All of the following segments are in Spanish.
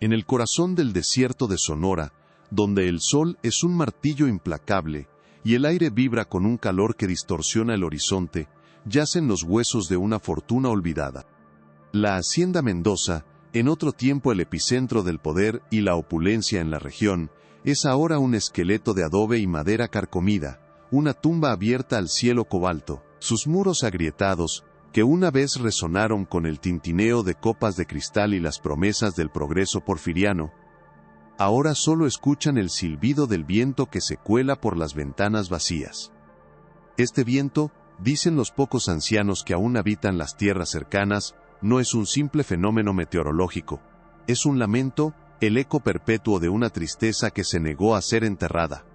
En el corazón del desierto de Sonora, donde el sol es un martillo implacable y el aire vibra con un calor que distorsiona el horizonte, yacen los huesos de una fortuna olvidada. La Hacienda Mendoza, en otro tiempo el epicentro del poder y la opulencia en la región, es ahora un esqueleto de adobe y madera carcomida, una tumba abierta al cielo cobalto, sus muros agrietados, que una vez resonaron con el tintineo de copas de cristal y las promesas del progreso porfiriano, ahora solo escuchan el silbido del viento que se cuela por las ventanas vacías. Este viento, dicen los pocos ancianos que aún habitan las tierras cercanas, no es un simple fenómeno meteorológico, es un lamento, el eco perpetuo de una tristeza que se negó a ser enterrada.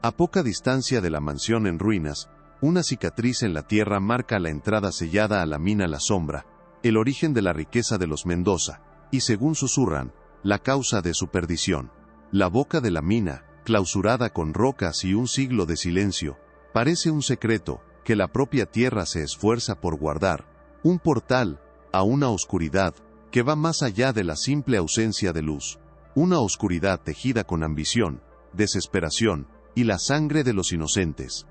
A poca distancia de la mansión en ruinas, una cicatriz en la tierra marca la entrada sellada a la mina La Sombra, el origen de la riqueza de los Mendoza, y según susurran, la causa de su perdición. La boca de la mina, clausurada con rocas y un siglo de silencio, parece un secreto que la propia tierra se esfuerza por guardar, un portal a una oscuridad que va más allá de la simple ausencia de luz, una oscuridad tejida con ambición, desesperación y la sangre de los inocentes.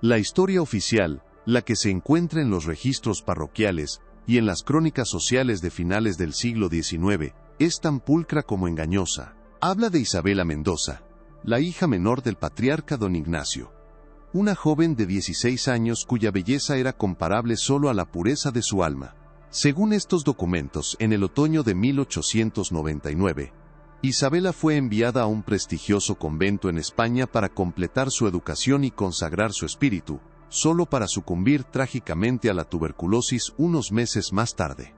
La historia oficial, la que se encuentra en los registros parroquiales y en las crónicas sociales de finales del siglo XIX, es tan pulcra como engañosa. Habla de Isabela Mendoza, la hija menor del patriarca don Ignacio. Una joven de 16 años cuya belleza era comparable solo a la pureza de su alma. Según estos documentos, en el otoño de 1899, Isabela fue enviada a un prestigioso convento en España para completar su educación y consagrar su espíritu, solo para sucumbir trágicamente a la tuberculosis unos meses más tarde.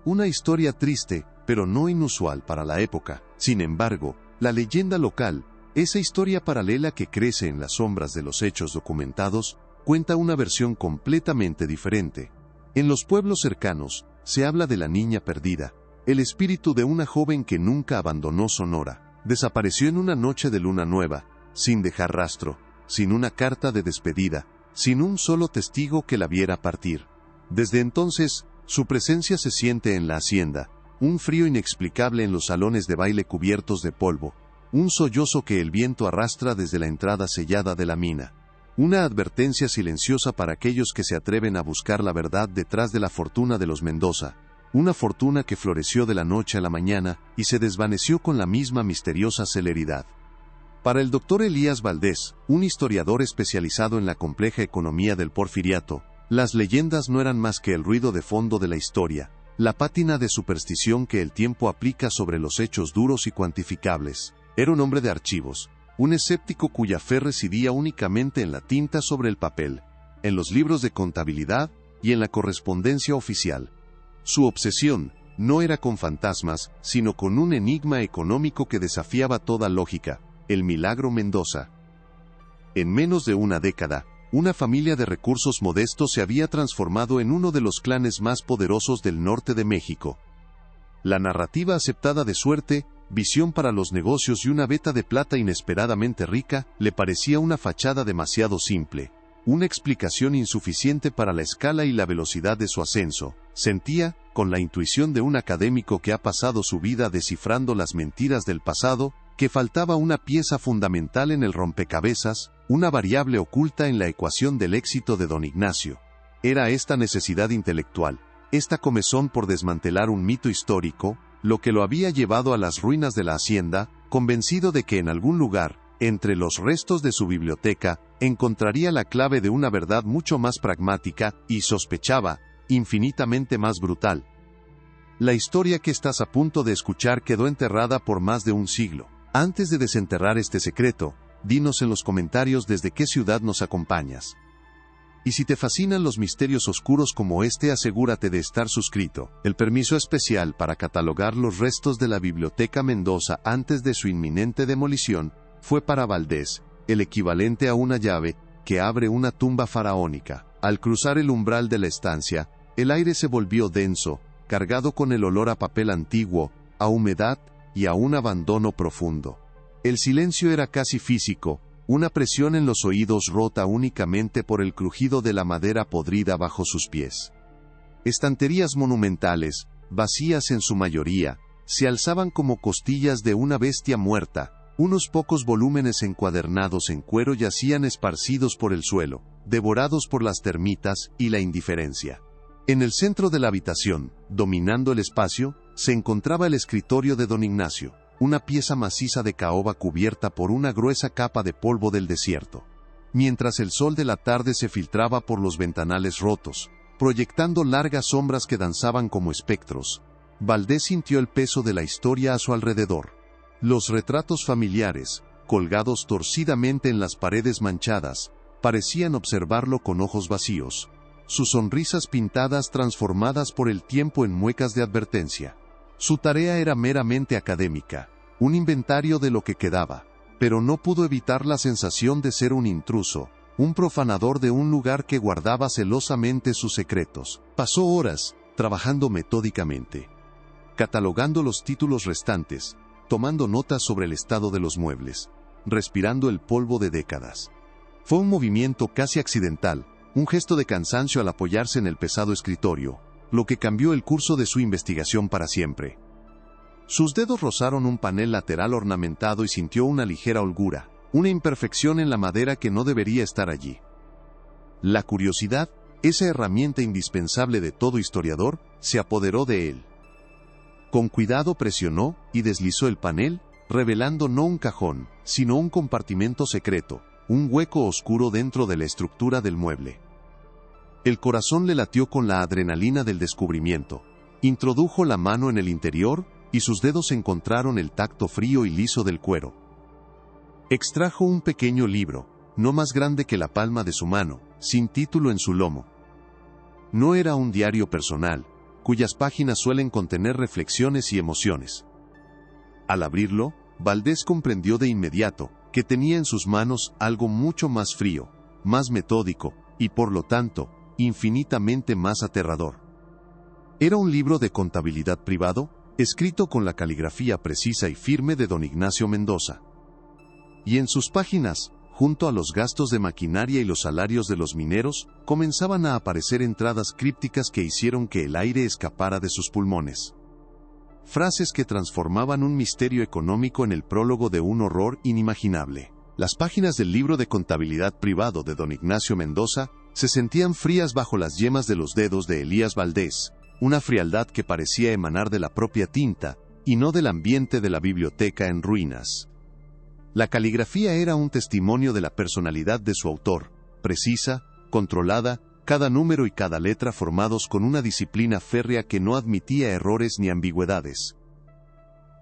Una historia triste, pero no inusual para la época. Sin embargo, la leyenda local, esa historia paralela que crece en las sombras de los hechos documentados, cuenta una versión completamente diferente. En los pueblos cercanos, se habla de la niña perdida, el espíritu de una joven que nunca abandonó Sonora. Desapareció en una noche de luna nueva, sin dejar rastro, sin una carta de despedida, sin un solo testigo que la viera partir. Desde entonces, su presencia se siente en la hacienda, un frío inexplicable en los salones de baile cubiertos de polvo, un sollozo que el viento arrastra desde la entrada sellada de la mina. Una advertencia silenciosa para aquellos que se atreven a buscar la verdad detrás de la fortuna de los Mendoza, una fortuna que floreció de la noche a la mañana y se desvaneció con la misma misteriosa celeridad. Para el doctor Elías Valdés, un historiador especializado en la compleja economía del porfiriato, las leyendas no eran más que el ruido de fondo de la historia, la pátina de superstición que el tiempo aplica sobre los hechos duros y cuantificables. Era un hombre de archivos, un escéptico cuya fe residía únicamente en la tinta sobre el papel, en los libros de contabilidad y en la correspondencia oficial. Su obsesión no era con fantasmas, sino con un enigma económico que desafiaba toda lógica: el milagro Mendoza. En menos de una década, una familia de recursos modestos se había transformado en uno de los clanes más poderosos del norte de México. La narrativa aceptada de suerte, visión para los negocios y una veta de plata inesperadamente rica, le parecía una fachada demasiado simple, una explicación insuficiente para la escala y la velocidad de su ascenso. Sentía, con la intuición de un académico que ha pasado su vida descifrando las mentiras del pasado, que faltaba una pieza fundamental en el rompecabezas, una variable oculta en la ecuación del éxito de don Ignacio. Era esta necesidad intelectual, esta comezón por desmantelar un mito histórico, lo que lo había llevado a las ruinas de la hacienda, convencido de que en algún lugar, entre los restos de su biblioteca, encontraría la clave de una verdad mucho más pragmática, y sospechaba, infinitamente más brutal. La historia que estás a punto de escuchar quedó enterrada por más de un siglo. Antes de desenterrar este secreto, dinos en los comentarios desde qué ciudad nos acompañas. Y si te fascinan los misterios oscuros como este, asegúrate de estar suscrito. El permiso especial para catalogar los restos de la Biblioteca Mendoza antes de su inminente demolición fue para Valdés, el equivalente a una llave que abre una tumba faraónica. Al cruzar el umbral de la estancia, el aire se volvió denso, cargado con el olor a papel antiguo, a humedad y a un abandono profundo. El silencio era casi físico, una presión en los oídos rota únicamente por el crujido de la madera podrida bajo sus pies. Estanterías monumentales, vacías en su mayoría, se alzaban como costillas de una bestia muerta. Unos pocos volúmenes encuadernados en cuero yacían esparcidos por el suelo, devorados por las termitas y la indiferencia. En el centro de la habitación, dominando el espacio, se encontraba el escritorio de don Ignacio, una pieza maciza de caoba cubierta por una gruesa capa de polvo del desierto. Mientras el sol de la tarde se filtraba por los ventanales rotos, proyectando largas sombras que danzaban como espectros, Valdés sintió el peso de la historia a su alrededor. Los retratos familiares, colgados torcidamente en las paredes manchadas, parecían observarlo con ojos vacíos, sus sonrisas pintadas transformadas por el tiempo en muecas de advertencia. Su tarea era meramente académica, un inventario de lo que quedaba, pero no pudo evitar la sensación de ser un intruso, un profanador de un lugar que guardaba celosamente sus secretos. Pasó horas, trabajando metódicamente, catalogando los títulos restantes, tomando notas sobre el estado de los muebles, respirando el polvo de décadas. Fue un movimiento casi accidental, un gesto de cansancio al apoyarse en el pesado escritorio, lo que cambió el curso de su investigación para siempre. Sus dedos rozaron un panel lateral ornamentado y sintió una ligera holgura, una imperfección en la madera que no debería estar allí. La curiosidad, esa herramienta indispensable de todo historiador, se apoderó de él. Con cuidado presionó y deslizó el panel, revelando no un cajón, sino un compartimento secreto, un hueco oscuro dentro de la estructura del mueble. El corazón le latió con la adrenalina del descubrimiento. Introdujo la mano en el interior, y sus dedos encontraron el tacto frío y liso del cuero. Extrajo un pequeño libro, no más grande que la palma de su mano, sin título en su lomo. No era un diario personal, cuyas páginas suelen contener reflexiones y emociones. Al abrirlo, Valdés comprendió de inmediato que tenía en sus manos algo mucho más frío, más metódico, y por lo tanto, infinitamente más aterrador. Era un libro de contabilidad privado, escrito con la caligrafía precisa y firme de don Ignacio Mendoza. Y en sus páginas, junto a los gastos de maquinaria y los salarios de los mineros, comenzaban a aparecer entradas crípticas que hicieron que el aire escapara de sus pulmones. Frases que transformaban un misterio económico en el prólogo de un horror inimaginable. Las páginas del libro de contabilidad privado de don Ignacio Mendoza se sentían frías bajo las yemas de los dedos de Elías Valdés, una frialdad que parecía emanar de la propia tinta, y no del ambiente de la biblioteca en ruinas. La caligrafía era un testimonio de la personalidad de su autor, precisa, controlada, cada número y cada letra formados con una disciplina férrea que no admitía errores ni ambigüedades.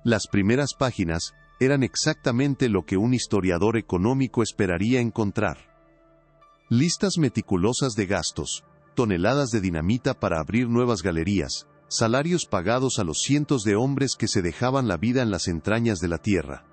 Las primeras páginas eran exactamente lo que un historiador económico esperaría encontrar. Listas meticulosas de gastos, toneladas de dinamita para abrir nuevas galerías, salarios pagados a los cientos de hombres que se dejaban la vida en las entrañas de la tierra.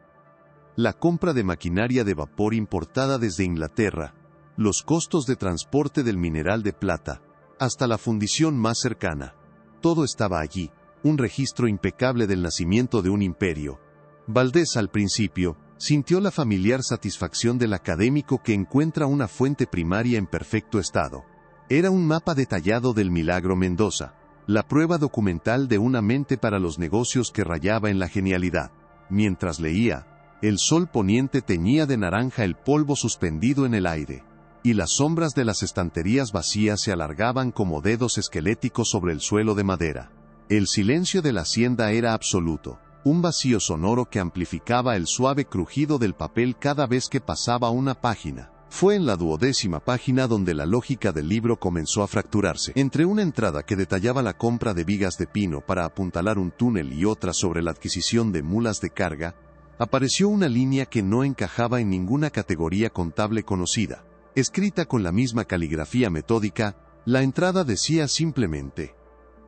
La compra de maquinaria de vapor importada desde Inglaterra, los costos de transporte del mineral de plata, hasta la fundición más cercana. Todo estaba allí, un registro impecable del nacimiento de un imperio. Valdés al principio, sintió la familiar satisfacción del académico que encuentra una fuente primaria en perfecto estado. Era un mapa detallado del Milagro Mendoza, la prueba documental de una mente para los negocios que rayaba en la genialidad. Mientras leía, el sol poniente teñía de naranja el polvo suspendido en el aire, y las sombras de las estanterías vacías se alargaban como dedos esqueléticos sobre el suelo de madera. El silencio de la hacienda era absoluto, un vacío sonoro que amplificaba el suave crujido del papel cada vez que pasaba una página. Fue en la 12ª página donde la lógica del libro comenzó a fracturarse. Entre una entrada que detallaba la compra de vigas de pino para apuntalar un túnel y otra sobre la adquisición de mulas de carga, apareció una línea que no encajaba en ninguna categoría contable conocida. Escrita con la misma caligrafía metódica, la entrada decía simplemente: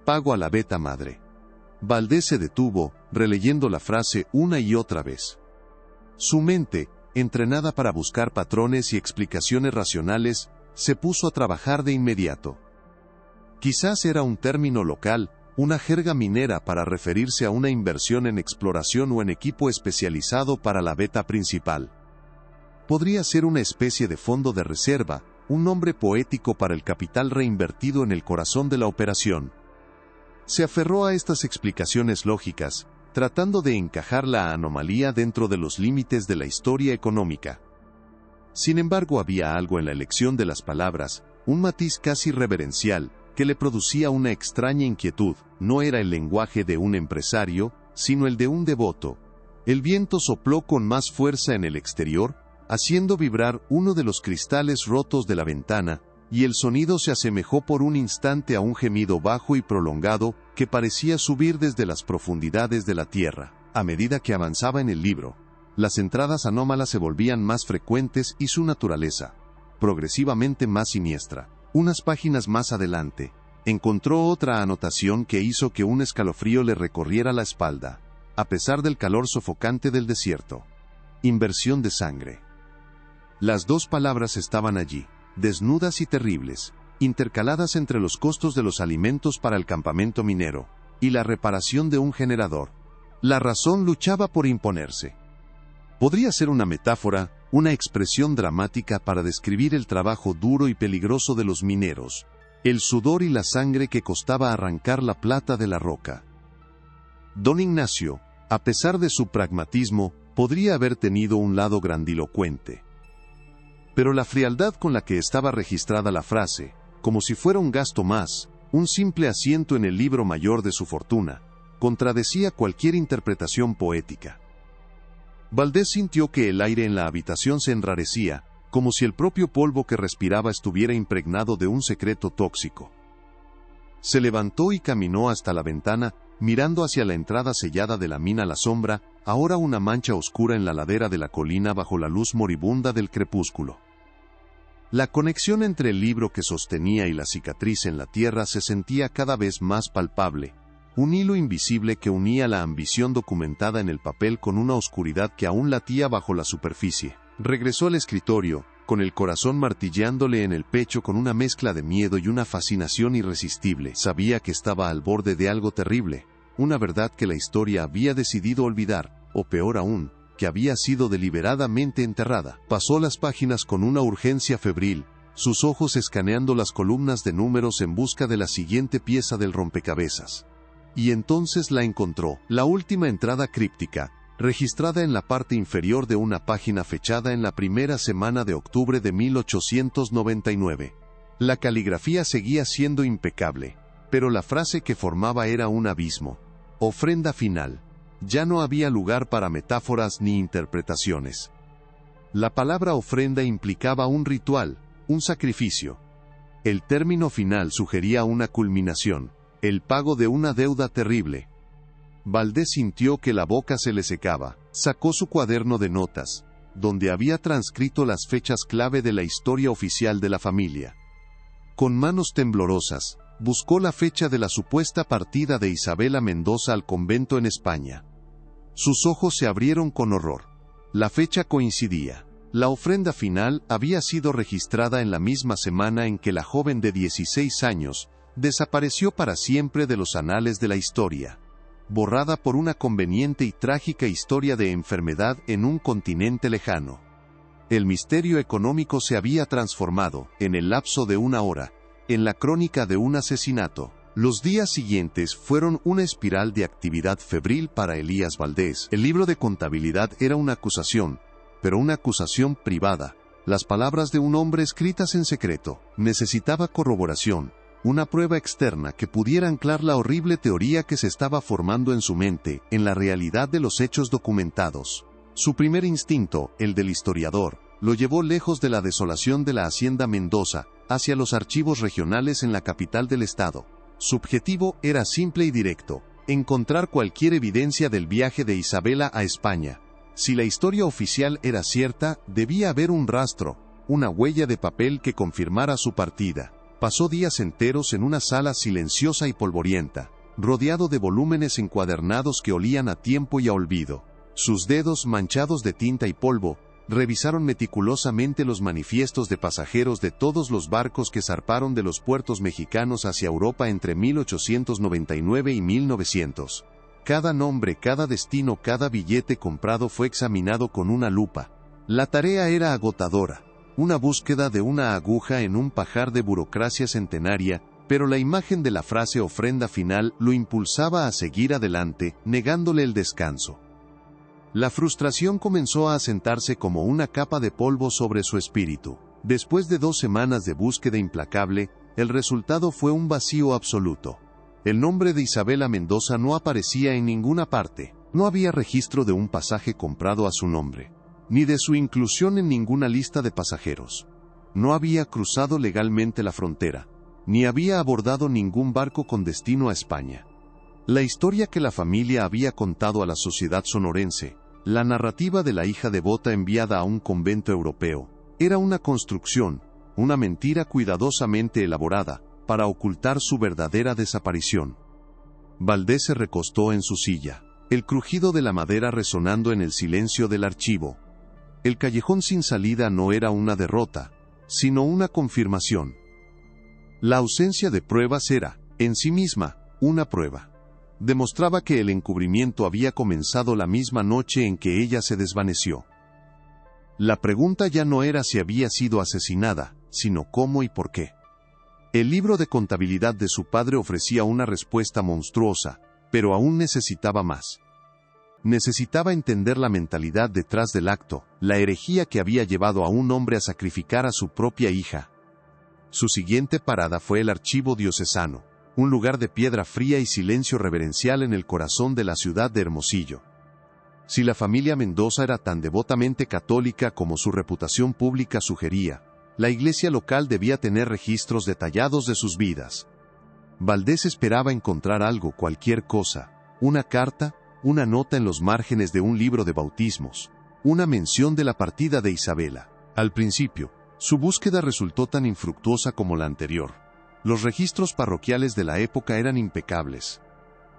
pago a la beta madre. Valdés se detuvo, releyendo la frase una y otra vez. Su mente, entrenada para buscar patrones y explicaciones racionales, se puso a trabajar de inmediato. Quizás era un término local, una jerga minera para referirse a una inversión en exploración o en equipo especializado para la beta principal. Podría ser una especie de fondo de reserva, un nombre poético para el capital reinvertido en el corazón de la operación. Se aferró a estas explicaciones lógicas, tratando de encajar la anomalía dentro de los límites de la historia económica. Sin embargo, había algo en la elección de las palabras, un matiz casi reverencial, que le producía una extraña inquietud. No era el lenguaje de un empresario, sino el de un devoto. El viento sopló con más fuerza en el exterior, haciendo vibrar uno de los cristales rotos de la ventana, y el sonido se asemejó por un instante a un gemido bajo y prolongado que parecía subir desde las profundidades de la tierra. A medida que avanzaba en el libro, las entradas anómalas se volvían más frecuentes y su naturaleza, progresivamente más siniestra. Unas páginas más adelante, encontró otra anotación que hizo que un escalofrío le recorriera la espalda, a pesar del calor sofocante del desierto. Inversión de sangre. Las dos palabras estaban allí, desnudas y terribles, intercaladas entre los costos de los alimentos para el campamento minero, y la reparación de un generador. La razón luchaba por imponerse. Podría ser una metáfora, una expresión dramática para describir el trabajo duro y peligroso de los mineros, el sudor y la sangre que costaba arrancar la plata de la roca. Don Ignacio, a pesar de su pragmatismo, podría haber tenido un lado grandilocuente. Pero la frialdad con la que estaba registrada la frase, como si fuera un gasto más, un simple asiento en el libro mayor de su fortuna, contradecía cualquier interpretación poética. Valdés sintió que el aire en la habitación se enrarecía, como si el propio polvo que respiraba estuviera impregnado de un secreto tóxico. Se levantó y caminó hasta la ventana, mirando hacia la entrada sellada de la mina La Sombra, ahora una mancha oscura en la ladera de la colina bajo la luz moribunda del crepúsculo. La conexión entre el libro que sostenía y la cicatriz en la tierra se sentía cada vez más palpable, un hilo invisible que unía la ambición documentada en el papel con una oscuridad que aún latía bajo la superficie. Regresó al escritorio, con el corazón martilleándole en el pecho con una mezcla de miedo y una fascinación irresistible. Sabía que estaba al borde de algo terrible, una verdad que la historia había decidido olvidar, o peor aún, que había sido deliberadamente enterrada. Pasó las páginas con una urgencia febril, sus ojos escaneando las columnas de números en busca de la siguiente pieza del rompecabezas. Y entonces la encontró, la última entrada críptica, registrada en la parte inferior de una página fechada en la primera semana de octubre de 1899. La caligrafía seguía siendo impecable, pero la frase que formaba era un abismo. Ofrenda final. Ya no había lugar para metáforas ni interpretaciones. La palabra ofrenda implicaba un ritual, un sacrificio. El término final sugería una culminación, el pago de una deuda terrible. Valdés sintió que la boca se le secaba. Sacó su cuaderno de notas, donde había transcrito las fechas clave de la historia oficial de la familia. Con manos temblorosas, buscó la fecha de la supuesta partida de Isabela Mendoza al convento en España. Sus ojos se abrieron con horror. La fecha coincidía. La ofrenda final había sido registrada en la misma semana en que la joven de 16 años desapareció para siempre de los anales de la historia, borrada por una conveniente y trágica historia de enfermedad en un continente lejano. El misterio económico se había transformado, en el lapso de una hora, en la crónica de un asesinato. Los días siguientes fueron una espiral de actividad febril para Elías Valdés. El libro de contabilidad era una acusación, pero una acusación privada. Las palabras de un hombre escritas en secreto. Necesitaba corroboración, una prueba externa que pudiera anclar la horrible teoría que se estaba formando en su mente, en la realidad de los hechos documentados. Su primer instinto, el del historiador, lo llevó lejos de la desolación de la hacienda Mendoza, hacia los archivos regionales en la capital del estado. Su objetivo era simple y directo: encontrar cualquier evidencia del viaje de Isabela a España. Si la historia oficial era cierta, debía haber un rastro, una huella de papel que confirmara su partida. Pasó días enteros en una sala silenciosa y polvorienta, rodeado de volúmenes encuadernados que olían a tiempo y a olvido. Sus dedos, manchados de tinta y polvo, revisaron meticulosamente los manifiestos de pasajeros de todos los barcos que zarparon de los puertos mexicanos hacia Europa entre 1899 y 1900. Cada nombre, cada destino, cada billete comprado fue examinado con una lupa. La tarea era agotadora, una búsqueda de una aguja en un pajar de burocracia centenaria pero la imagen de la frase ofrenda final lo impulsaba a seguir adelante, negándole el descanso. La frustración comenzó a asentarse como una capa de polvo sobre su espíritu. Después de 2 semanas de búsqueda implacable, el resultado fue un vacío absoluto. El nombre de Isabela Mendoza no aparecía en ninguna parte. No había registro de un pasaje comprado a su nombre, ni de su inclusión en ninguna lista de pasajeros. No había cruzado legalmente la frontera, ni había abordado ningún barco con destino a España. La historia que la familia había contado a la sociedad sonorense, la narrativa de la hija devota enviada a un convento europeo, era una construcción, una mentira cuidadosamente elaborada, para ocultar su verdadera desaparición. Valdés se recostó en su silla, el crujido de la madera resonando en el silencio del archivo. El callejón sin salida no era una derrota, sino una confirmación. La ausencia de pruebas era, en sí misma, una prueba. Demostraba que el encubrimiento había comenzado la misma noche en que ella se desvaneció. La pregunta ya no era si había sido asesinada, sino cómo y por qué. El libro de contabilidad de su padre ofrecía una respuesta monstruosa, pero aún necesitaba más. Necesitaba entender la mentalidad detrás del acto, la herejía que había llevado a un hombre a sacrificar a su propia hija. Su siguiente parada fue el archivo diocesano, un lugar de piedra fría y silencio reverencial en el corazón de la ciudad de Hermosillo. Si la familia Mendoza era tan devotamente católica como su reputación pública sugería, la iglesia local debía tener registros detallados de sus vidas. Valdés esperaba encontrar algo, cualquier cosa, una carta, una nota en los márgenes de un libro de bautismos, una mención de la partida de Isabela. Al principio, su búsqueda resultó tan infructuosa como la anterior. Los registros parroquiales de la época eran impecables.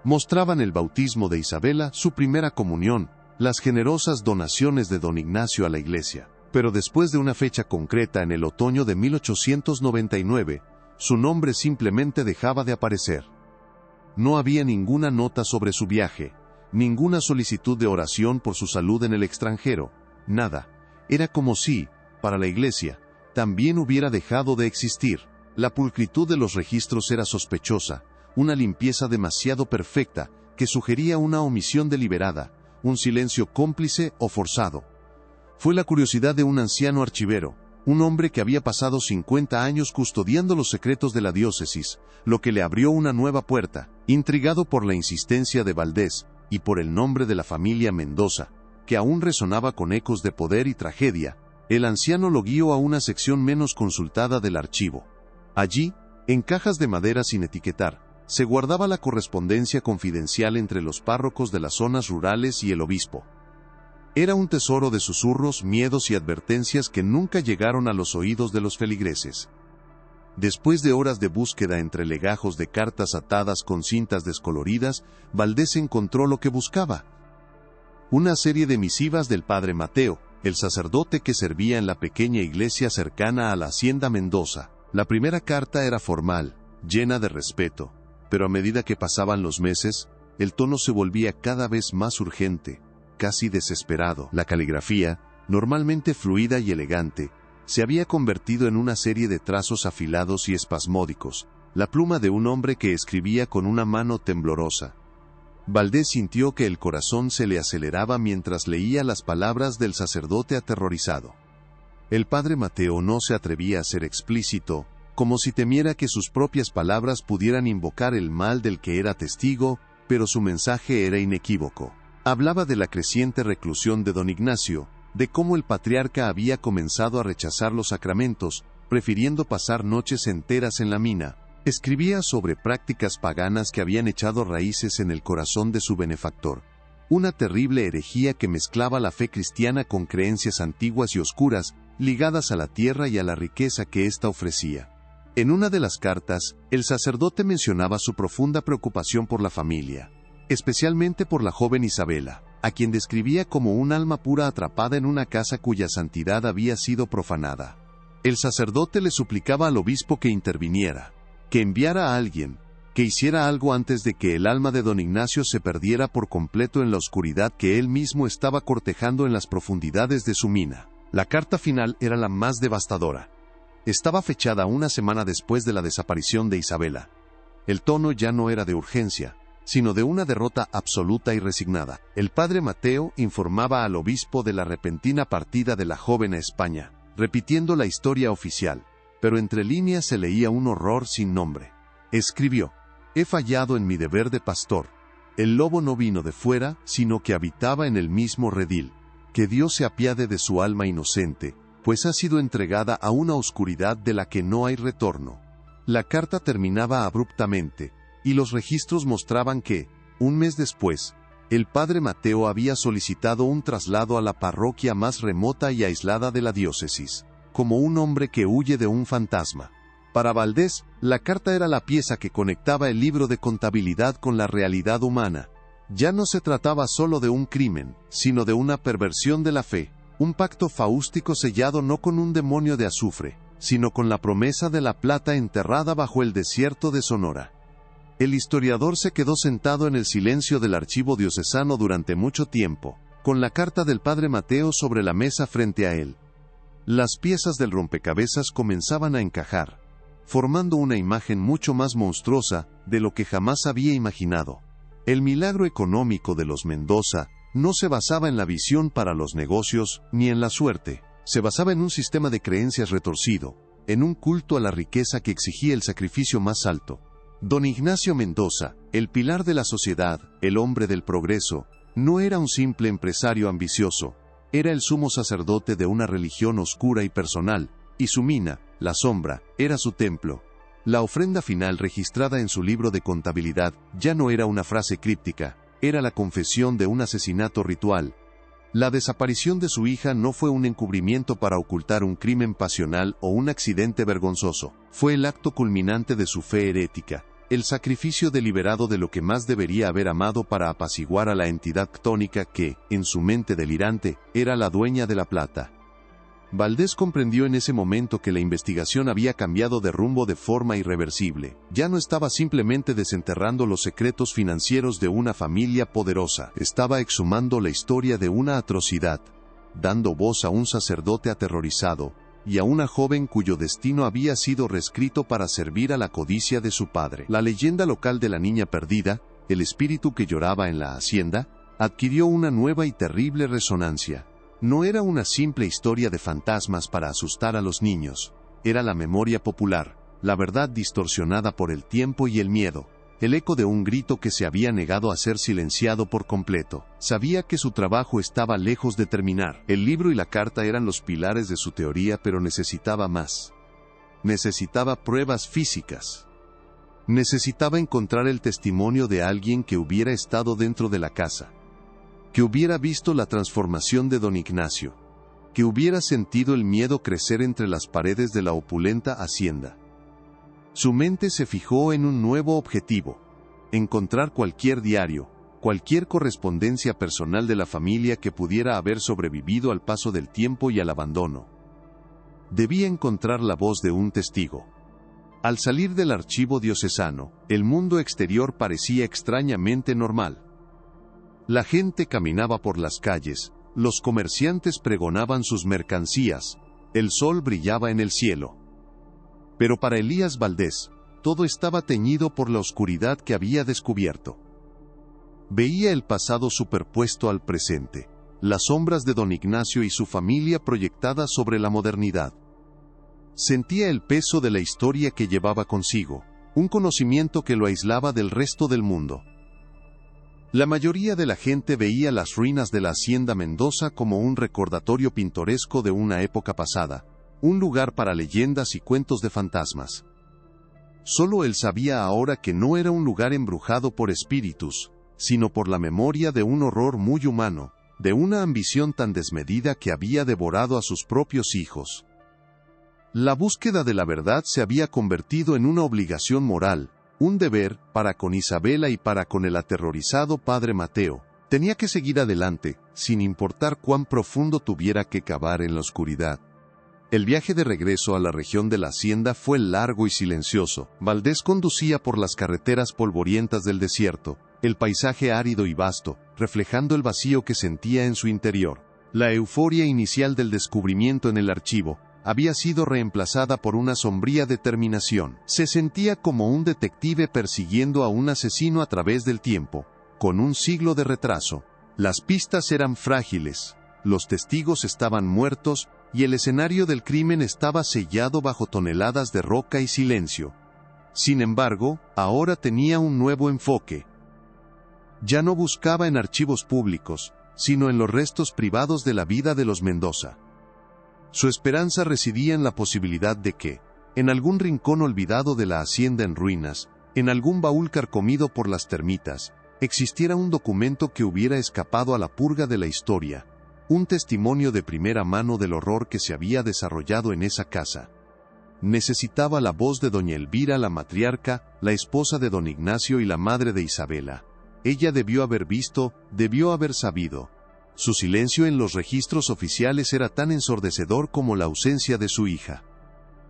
Mostraban el bautismo de Isabela, su primera comunión, las generosas donaciones de don Ignacio a la iglesia. Pero después de una fecha concreta en el otoño de 1899, su nombre simplemente dejaba de aparecer. No había ninguna nota sobre su viaje, ninguna solicitud de oración por su salud en el extranjero, nada. Era como si, para la iglesia, también hubiera dejado de existir. La pulcritud de los registros era sospechosa, una limpieza demasiado perfecta, que sugería una omisión deliberada, un silencio cómplice o forzado. Fue la curiosidad de un anciano archivero, un hombre que había pasado 50 años custodiando los secretos de la diócesis, lo que le abrió una nueva puerta. Intrigado por la insistencia de Valdés, y por el nombre de la familia Mendoza, que aún resonaba con ecos de poder y tragedia, el anciano lo guió a una sección menos consultada del archivo. Allí, en cajas de madera sin etiquetar, se guardaba la correspondencia confidencial entre los párrocos de las zonas rurales y el obispo. Era un tesoro de susurros, miedos y advertencias que nunca llegaron a los oídos de los feligreses. Después de horas de búsqueda entre legajos de cartas atadas con cintas descoloridas, Valdés encontró lo que buscaba. Una serie de misivas del padre Mateo, el sacerdote que servía en la pequeña iglesia cercana a la hacienda Mendoza. La primera carta era formal, llena de respeto, pero a medida que pasaban los meses, el tono se volvía cada vez más urgente, casi desesperado. La caligrafía, normalmente fluida y elegante, se había convertido en una serie de trazos afilados y espasmódicos, la pluma de un hombre que escribía con una mano temblorosa. Valdés sintió que el corazón se le aceleraba mientras leía las palabras del sacerdote aterrorizado. El padre Mateo no se atrevía a ser explícito, como si temiera que sus propias palabras pudieran invocar el mal del que era testigo, pero su mensaje era inequívoco. Hablaba de la creciente reclusión de don Ignacio, de cómo el patriarca había comenzado a rechazar los sacramentos, prefiriendo pasar noches enteras en la mina. Escribía sobre prácticas paganas que habían echado raíces en el corazón de su benefactor. Una terrible herejía que mezclaba la fe cristiana con creencias antiguas y oscuras, ligadas a la tierra y a la riqueza que ésta ofrecía. En una de las cartas, el sacerdote mencionaba su profunda preocupación por la familia, especialmente por la joven Isabela, a quien describía como un alma pura atrapada en una casa cuya santidad había sido profanada. El sacerdote le suplicaba al obispo que interviniera, que enviara a alguien, que hiciera algo antes de que el alma de don Ignacio se perdiera por completo en la oscuridad que él mismo estaba cortejando en las profundidades de su mina. La carta final era la más devastadora. Estaba fechada una semana después de la desaparición de Isabela. El tono ya no era de urgencia, sino de una derrota absoluta y resignada. El padre Mateo informaba al obispo de la repentina partida de la joven a España, repitiendo la historia oficial, pero entre líneas se leía un horror sin nombre. Escribió: «He fallado en mi deber de pastor. El lobo no vino de fuera, sino que habitaba en el mismo redil. Que Dios se apiade de su alma inocente, pues ha sido entregada a una oscuridad de la que no hay retorno». La carta terminaba abruptamente, y los registros mostraban que, un mes después, el padre Mateo había solicitado un traslado a la parroquia más remota y aislada de la diócesis, como un hombre que huye de un fantasma. Para Valdés, la carta era la pieza que conectaba el libro de contabilidad con la realidad humana. Ya no se trataba solo de un crimen, sino de una perversión de la fe, un pacto faústico sellado no con un demonio de azufre, sino con la promesa de la plata enterrada bajo el desierto de Sonora. El historiador se quedó sentado en el silencio del archivo diocesano durante mucho tiempo, con la carta del padre Mateo sobre la mesa frente a él. Las piezas del rompecabezas comenzaban a encajar, formando una imagen mucho más monstruosa de lo que jamás había imaginado. El milagro económico de los Mendoza no se basaba en la visión para los negocios ni en la suerte. Se basaba en un sistema de creencias retorcido, en un culto a la riqueza que exigía el sacrificio más alto. Don Ignacio Mendoza, el pilar de la sociedad, el hombre del progreso, no era un simple empresario ambicioso, era el sumo sacerdote de una religión oscura y personal, y su mina, la sombra, era su templo. La ofrenda final registrada en su libro de contabilidad ya no era una frase críptica, era la confesión de un asesinato ritual. La desaparición de su hija no fue un encubrimiento para ocultar un crimen pasional o un accidente vergonzoso, fue el acto culminante de su fe herética, el sacrificio deliberado de lo que más debería haber amado para apaciguar a la entidad ctónica que, en su mente delirante, era la dueña de la plata. Valdés comprendió en ese momento que la investigación había cambiado de rumbo de forma irreversible. Ya no estaba simplemente desenterrando los secretos financieros de una familia poderosa, estaba exhumando la historia de una atrocidad, dando voz a un sacerdote aterrorizado, y a una joven cuyo destino había sido reescrito para servir a la codicia de su padre. La leyenda local de la niña perdida, el espíritu que lloraba en la hacienda, adquirió una nueva y terrible resonancia. No era una simple historia de fantasmas para asustar a los niños, era la memoria popular, la verdad distorsionada por el tiempo y el miedo, el eco de un grito que se había negado a ser silenciado por completo. Sabía que su trabajo estaba lejos de terminar. El libro y la carta eran los pilares de su teoría, pero necesitaba más. Necesitaba pruebas físicas. Necesitaba encontrar el testimonio de alguien que hubiera estado dentro de la casa, que hubiera visto la transformación de don Ignacio, que hubiera sentido el miedo crecer entre las paredes de la opulenta hacienda. Su mente se fijó en un nuevo objetivo: encontrar cualquier diario, cualquier correspondencia personal de la familia que pudiera haber sobrevivido al paso del tiempo y al abandono. Debía encontrar la voz de un testigo. Al salir del archivo diocesano, el mundo exterior parecía extrañamente normal. La gente caminaba por las calles, los comerciantes pregonaban sus mercancías, el sol brillaba en el cielo. Pero para Elías Valdés, todo estaba teñido por la oscuridad que había descubierto. Veía el pasado superpuesto al presente, las sombras de don Ignacio y su familia proyectadas sobre la modernidad. Sentía el peso de la historia que llevaba consigo, un conocimiento que lo aislaba del resto del mundo. La mayoría de la gente veía las ruinas de la hacienda Mendoza como un recordatorio pintoresco de una época pasada, un lugar para leyendas y cuentos de fantasmas. Solo él sabía ahora que no era un lugar embrujado por espíritus, sino por la memoria de un horror muy humano, de una ambición tan desmedida que había devorado a sus propios hijos. La búsqueda de la verdad se había convertido en una obligación moral, un deber, para con Isabela y para con el aterrorizado padre Mateo. Tenía que seguir adelante, sin importar cuán profundo tuviera que cavar en la oscuridad. El viaje de regreso a la región de la hacienda fue largo y silencioso. Valdés conducía por las carreteras polvorientas del desierto, el paisaje árido y vasto, reflejando el vacío que sentía en su interior. La euforia inicial del descubrimiento en el archivo había sido reemplazada por una sombría determinación. Se sentía como un detective persiguiendo a un asesino a través del tiempo, con un siglo de retraso. Las pistas eran frágiles, los testigos estaban muertos y el escenario del crimen estaba sellado bajo toneladas de roca y silencio. Sin embargo, ahora tenía un nuevo enfoque. Ya no buscaba en archivos públicos, sino en los restos privados de la vida de los Mendoza. Su esperanza residía en la posibilidad de que, en algún rincón olvidado de la hacienda en ruinas, en algún baúl carcomido por las termitas, existiera un documento que hubiera escapado a la purga de la historia, un testimonio de primera mano del horror que se había desarrollado en esa casa. Necesitaba la voz de doña Elvira, la matriarca, la esposa de don Ignacio y la madre de Isabela. Ella debió haber visto, debió haber sabido. Su silencio en los registros oficiales era tan ensordecedor como la ausencia de su hija.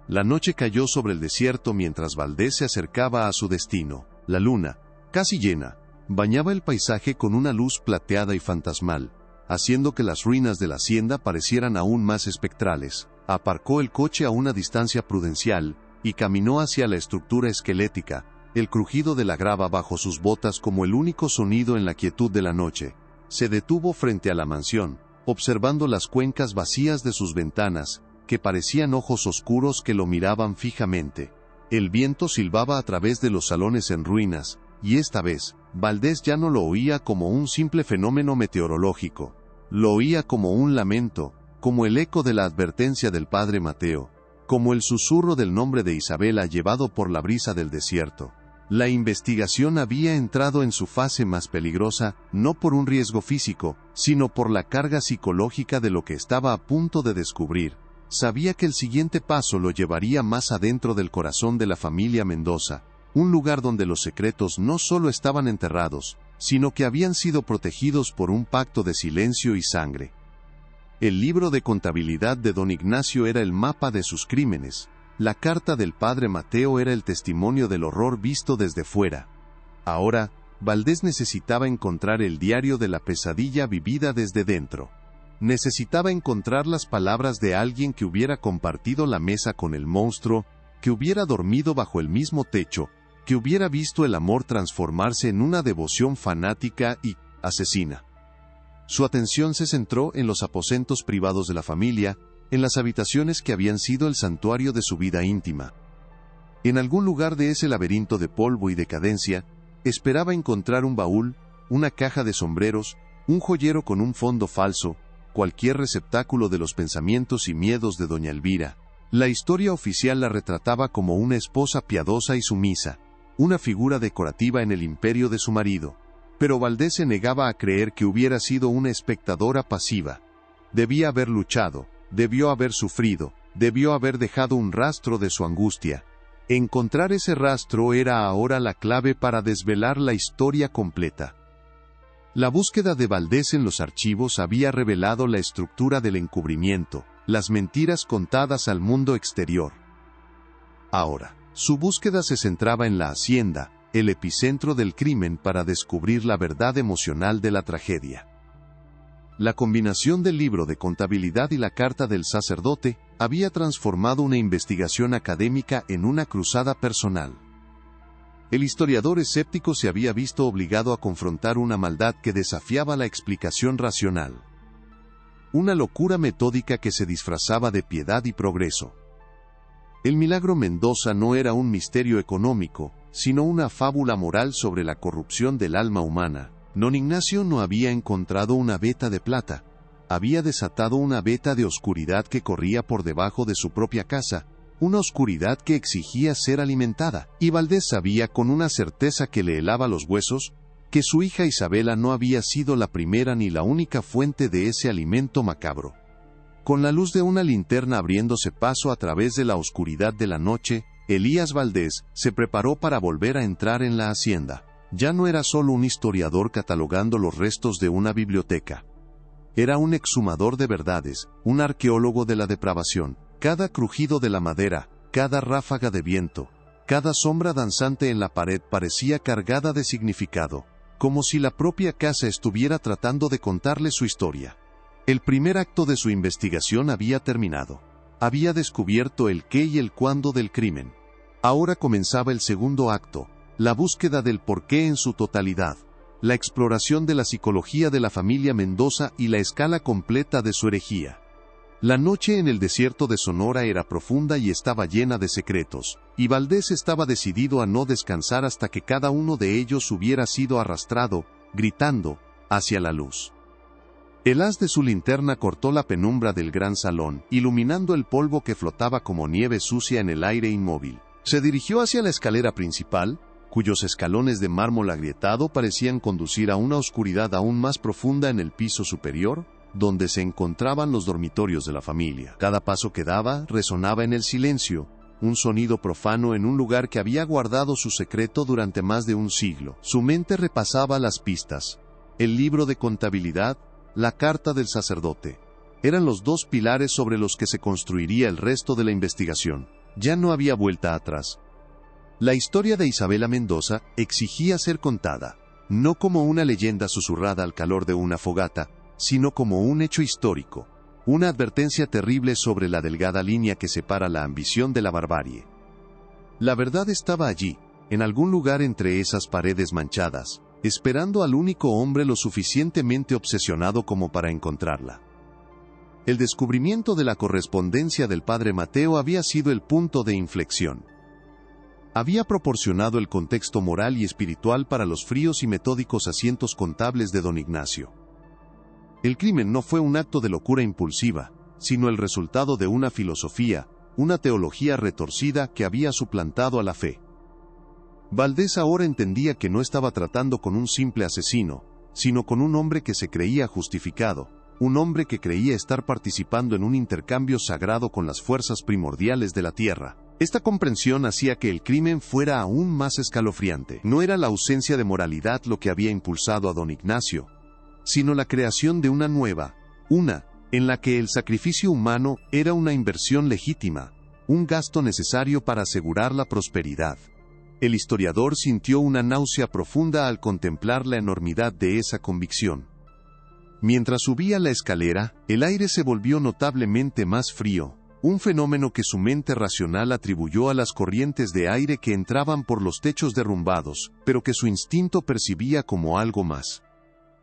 La noche cayó sobre el desierto mientras Valdés se acercaba a su destino. La luna, casi llena, bañaba el paisaje con una luz plateada y fantasmal, haciendo que las ruinas de la hacienda parecieran aún más espectrales. Aparcó el coche a una distancia prudencial y caminó hacia la estructura esquelética, el crujido de la grava bajo sus botas como el único sonido en la quietud de la noche. Se detuvo frente a la mansión, observando las cuencas vacías de sus ventanas, que parecían ojos oscuros que lo miraban fijamente. El viento silbaba a través de los salones en ruinas, y esta vez, Valdés ya no lo oía como un simple fenómeno meteorológico. Lo oía como un lamento, como el eco de la advertencia del padre Mateo, como el susurro del nombre de Isabela llevado por la brisa del desierto. La investigación había entrado en su fase más peligrosa, no por un riesgo físico, sino por la carga psicológica de lo que estaba a punto de descubrir. Sabía que el siguiente paso lo llevaría más adentro del corazón de la familia Mendoza, un lugar donde los secretos no solo estaban enterrados, sino que habían sido protegidos por un pacto de silencio y sangre. El libro de contabilidad de don Ignacio era el mapa de sus crímenes. La carta del padre Mateo era el testimonio del horror visto desde fuera. Ahora, Valdés necesitaba encontrar el diario de la pesadilla vivida desde dentro. Necesitaba encontrar las palabras de alguien que hubiera compartido la mesa con el monstruo, que hubiera dormido bajo el mismo techo, que hubiera visto el amor transformarse en una devoción fanática y asesina. Su atención se centró en los aposentos privados de la familia, en las habitaciones que habían sido el santuario de su vida íntima. En algún lugar de ese laberinto de polvo y decadencia, esperaba encontrar un baúl, una caja de sombreros, un joyero con un fondo falso, cualquier receptáculo de los pensamientos y miedos de doña Elvira. La historia oficial la retrataba como una esposa piadosa y sumisa, una figura decorativa en el imperio de su marido. Pero Valdés se negaba a creer que hubiera sido una espectadora pasiva. Debía haber luchado, debió haber sufrido, debió haber dejado un rastro de su angustia. Encontrar ese rastro era ahora la clave para desvelar la historia completa. La búsqueda de Valdés en los archivos había revelado la estructura del encubrimiento, las mentiras contadas al mundo exterior. Ahora, su búsqueda se centraba en la hacienda, el epicentro del crimen, para descubrir la verdad emocional de la tragedia. La combinación del libro de contabilidad y la carta del sacerdote había transformado una investigación académica en una cruzada personal. El historiador escéptico se había visto obligado a confrontar una maldad que desafiaba la explicación racional. Una locura metódica que se disfrazaba de piedad y progreso. El milagro Mendoza no era un misterio económico, sino una fábula moral sobre la corrupción del alma humana. Don Ignacio no había encontrado una veta de plata, había desatado una veta de oscuridad que corría por debajo de su propia casa, una oscuridad que exigía ser alimentada, y Valdés sabía con una certeza que le helaba los huesos, que su hija Isabela no había sido la primera ni la única fuente de ese alimento macabro. Con la luz de una linterna abriéndose paso a través de la oscuridad de la noche, Elías Valdés se preparó para volver a entrar en la hacienda. Ya no era solo un historiador catalogando los restos de una biblioteca. Era un exhumador de verdades, un arqueólogo de la depravación. Cada crujido de la madera, cada ráfaga de viento, cada sombra danzante en la pared parecía cargada de significado, como si la propia casa estuviera tratando de contarle su historia. El primer acto de su investigación había terminado. había descubierto el qué y el cuándo del crimen. Ahora comenzaba el segundo acto, la búsqueda del porqué en su totalidad, la exploración de la psicología de la familia Mendoza y la escala completa de su herejía. La noche en el desierto de Sonora era profunda y estaba llena de secretos, y Valdés estaba decidido a no descansar hasta que cada uno de ellos hubiera sido arrastrado, gritando, hacia la luz. El haz de su linterna cortó la penumbra del gran salón, iluminando el polvo que flotaba como nieve sucia en el aire inmóvil. Se dirigió hacia la escalera principal, cuyos escalones de mármol agrietado parecían conducir a una oscuridad aún más profunda en el piso superior, donde se encontraban los dormitorios de la familia. Cada paso que daba resonaba en el silencio, un sonido profano en un lugar que había guardado su secreto durante más de un siglo. Su mente repasaba las pistas, el libro de contabilidad, la carta del sacerdote. Eran los dos pilares sobre los que se construiría el resto de la investigación. Ya no había vuelta atrás. La historia de Isabela Mendoza exigía ser contada, no como una leyenda susurrada al calor de una fogata, sino como un hecho histórico, una advertencia terrible sobre la delgada línea que separa la ambición de la barbarie. La verdad estaba allí, en algún lugar entre esas paredes manchadas, esperando al único hombre lo suficientemente obsesionado como para encontrarla. El descubrimiento de la correspondencia del padre Mateo había sido el punto de inflexión. Había proporcionado el contexto moral y espiritual para los fríos y metódicos asientos contables de don Ignacio. El crimen no fue un acto de locura impulsiva, sino el resultado de una filosofía, una teología retorcida que había suplantado a la fe. Valdés ahora entendía que no estaba tratando con un simple asesino, sino con un hombre que se creía justificado, un hombre que creía estar participando en un intercambio sagrado con las fuerzas primordiales de la tierra. Esta comprensión hacía que el crimen fuera aún más escalofriante. No era la ausencia de moralidad lo que había impulsado a don Ignacio, sino la creación de una nueva, una, en la que el sacrificio humano era una inversión legítima, un gasto necesario para asegurar la prosperidad. El historiador sintió una náusea profunda al contemplar la enormidad de esa convicción. Mientras subía la escalera, el aire se volvió notablemente más frío, un fenómeno que su mente racional atribuyó a las corrientes de aire que entraban por los techos derrumbados, pero que su instinto percibía como algo más.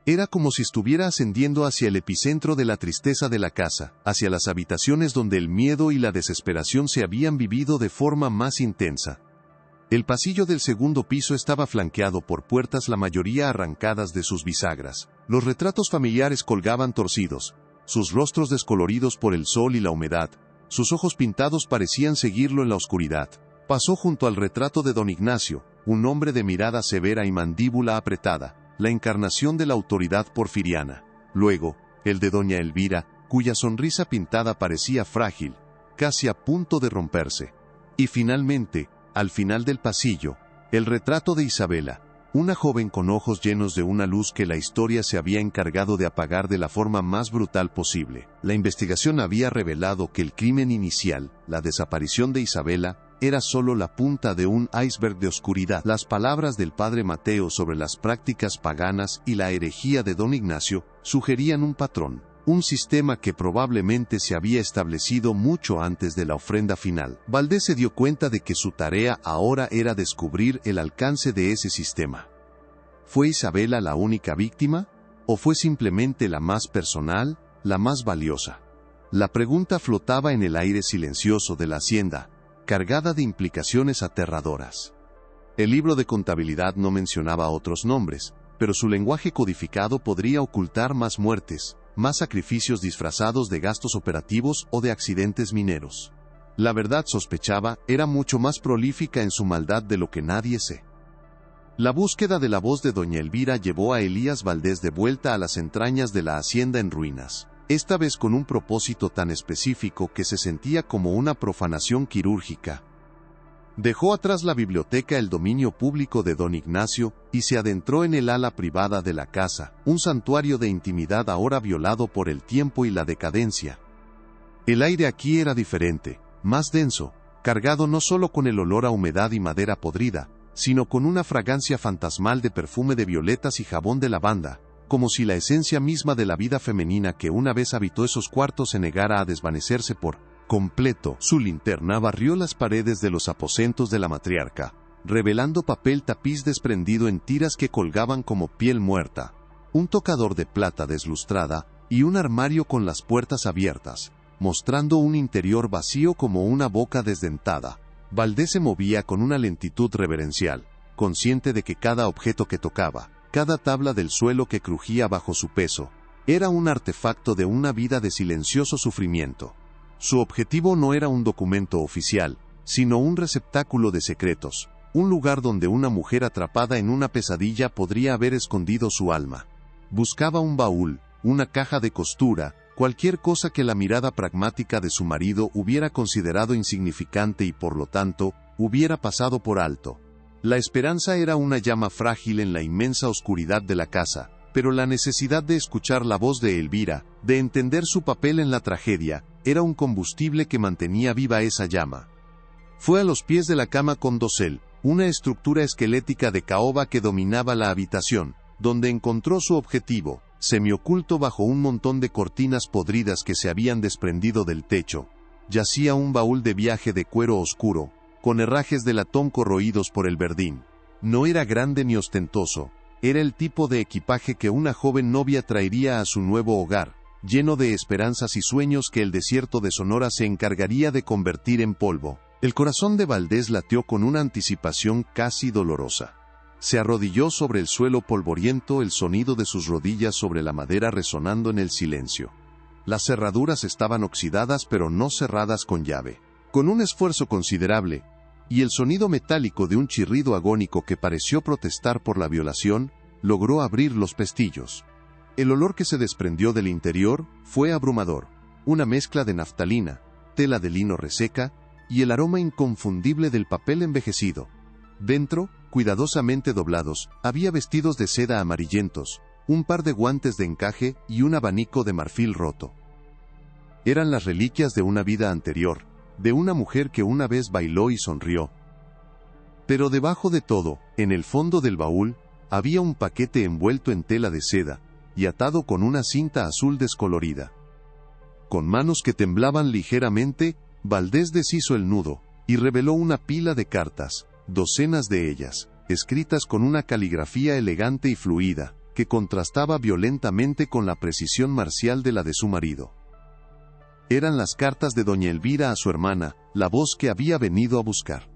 Era como si estuviera ascendiendo hacia el epicentro de la tristeza de la casa, hacia las habitaciones donde el miedo y la desesperación se habían vivido de forma más intensa. El pasillo del segundo piso estaba flanqueado por puertas, la mayoría arrancadas de sus bisagras. Los retratos familiares colgaban torcidos, sus rostros descoloridos por el sol y la humedad, sus ojos pintados parecían seguirlo en la oscuridad. Pasó junto al retrato de don Ignacio, un hombre de mirada severa y mandíbula apretada, la encarnación de la autoridad porfiriana. Luego, el de doña Elvira, cuya sonrisa pintada parecía frágil, casi a punto de romperse. Y finalmente, al final del pasillo, el retrato de Isabela, una joven con ojos llenos de una luz que la historia se había encargado de apagar de la forma más brutal posible. La investigación había revelado que el crimen inicial, la desaparición de Isabela, era solo la punta de un iceberg de oscuridad. Las palabras del padre Mateo sobre las prácticas paganas y la herejía de don Ignacio sugerían un patrón, un sistema que probablemente se había establecido mucho antes de la ofrenda final. Valdés se dio cuenta de que su tarea ahora era descubrir el alcance de ese sistema. ¿Fue Isabela la única víctima? ¿O fue simplemente la más personal, la más valiosa? La pregunta flotaba en el aire silencioso de la hacienda, cargada de implicaciones aterradoras. El libro de contabilidad no mencionaba otros nombres, pero su lenguaje codificado podría ocultar más muertes, más sacrificios disfrazados de gastos operativos o de accidentes mineros. La verdad, sospechaba, era mucho más prolífica en su maldad de lo que nadie sé. La búsqueda de la voz de doña Elvira llevó a Elías Valdés de vuelta a las entrañas de la hacienda en ruinas, esta vez con un propósito tan específico que se sentía como una profanación quirúrgica. Dejó atrás la biblioteca, el dominio público de don Ignacio, y se adentró en el ala privada de la casa, un santuario de intimidad ahora violado por el tiempo y la decadencia. El aire aquí era diferente, más denso, cargado no solo con el olor a humedad y madera podrida, sino con una fragancia fantasmal de perfume de violetas y jabón de lavanda, como si la esencia misma de la vida femenina que una vez habitó esos cuartos se negara a desvanecerse por completo. Su linterna barrió las paredes de los aposentos de la matriarca, revelando papel tapiz desprendido en tiras que colgaban como piel muerta, un tocador de plata deslustrada y un armario con las puertas abiertas, mostrando un interior vacío como una boca desdentada. Valdés se movía con una lentitud reverencial, consciente de que cada objeto que tocaba, cada tabla del suelo que crujía bajo su peso, era un artefacto de una vida de silencioso sufrimiento. Su objetivo no era un documento oficial, sino un receptáculo de secretos, un lugar donde una mujer atrapada en una pesadilla podría haber escondido su alma. Buscaba un baúl, una caja de costura, cualquier cosa que la mirada pragmática de su marido hubiera considerado insignificante y por lo tanto, hubiera pasado por alto. La esperanza era una llama frágil en la inmensa oscuridad de la casa, pero la necesidad de escuchar la voz de Elvira, de entender su papel en la tragedia, era un combustible que mantenía viva esa llama. Fue a los pies de la cama con dosel, una estructura esquelética de caoba que dominaba la habitación, donde encontró su objetivo, semioculto bajo un montón de cortinas podridas que se habían desprendido del techo. Yacía un baúl de viaje de cuero oscuro, con herrajes de latón corroídos por el verdín. No era grande ni ostentoso, era el tipo de equipaje que una joven novia traería a su nuevo hogar, lleno de esperanzas y sueños que el desierto de Sonora se encargaría de convertir en polvo. El corazón de Valdés latió con una anticipación casi dolorosa. Se arrodilló sobre el suelo polvoriento, el sonido de sus rodillas sobre la madera resonando en el silencio. Las cerraduras estaban oxidadas pero no cerradas con llave. Con un esfuerzo considerable, y el sonido metálico de un chirrido agónico que pareció protestar por la violación, logró abrir los pestillos. El olor que se desprendió del interior fue abrumador, una mezcla de naftalina, tela de lino reseca, y el aroma inconfundible del papel envejecido. Dentro, cuidadosamente doblados, había vestidos de seda amarillentos, un par de guantes de encaje y un abanico de marfil roto. Eran las reliquias de una vida anterior, de una mujer que una vez bailó y sonrió. Pero debajo de todo, en el fondo del baúl, había un paquete envuelto en tela de seda, y atado con una cinta azul descolorida. Con manos que temblaban ligeramente, Valdés deshizo el nudo, y reveló una pila de cartas, docenas de ellas, escritas con una caligrafía elegante y fluida, que contrastaba violentamente con la precisión marcial de la de su marido. Eran las cartas de doña Elvira a su hermana, la voz que había venido a buscar.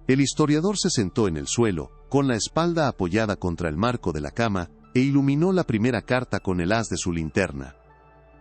El historiador se sentó en el suelo, con la espalda apoyada contra el marco de la cama, e iluminó la primera carta con el haz de su linterna.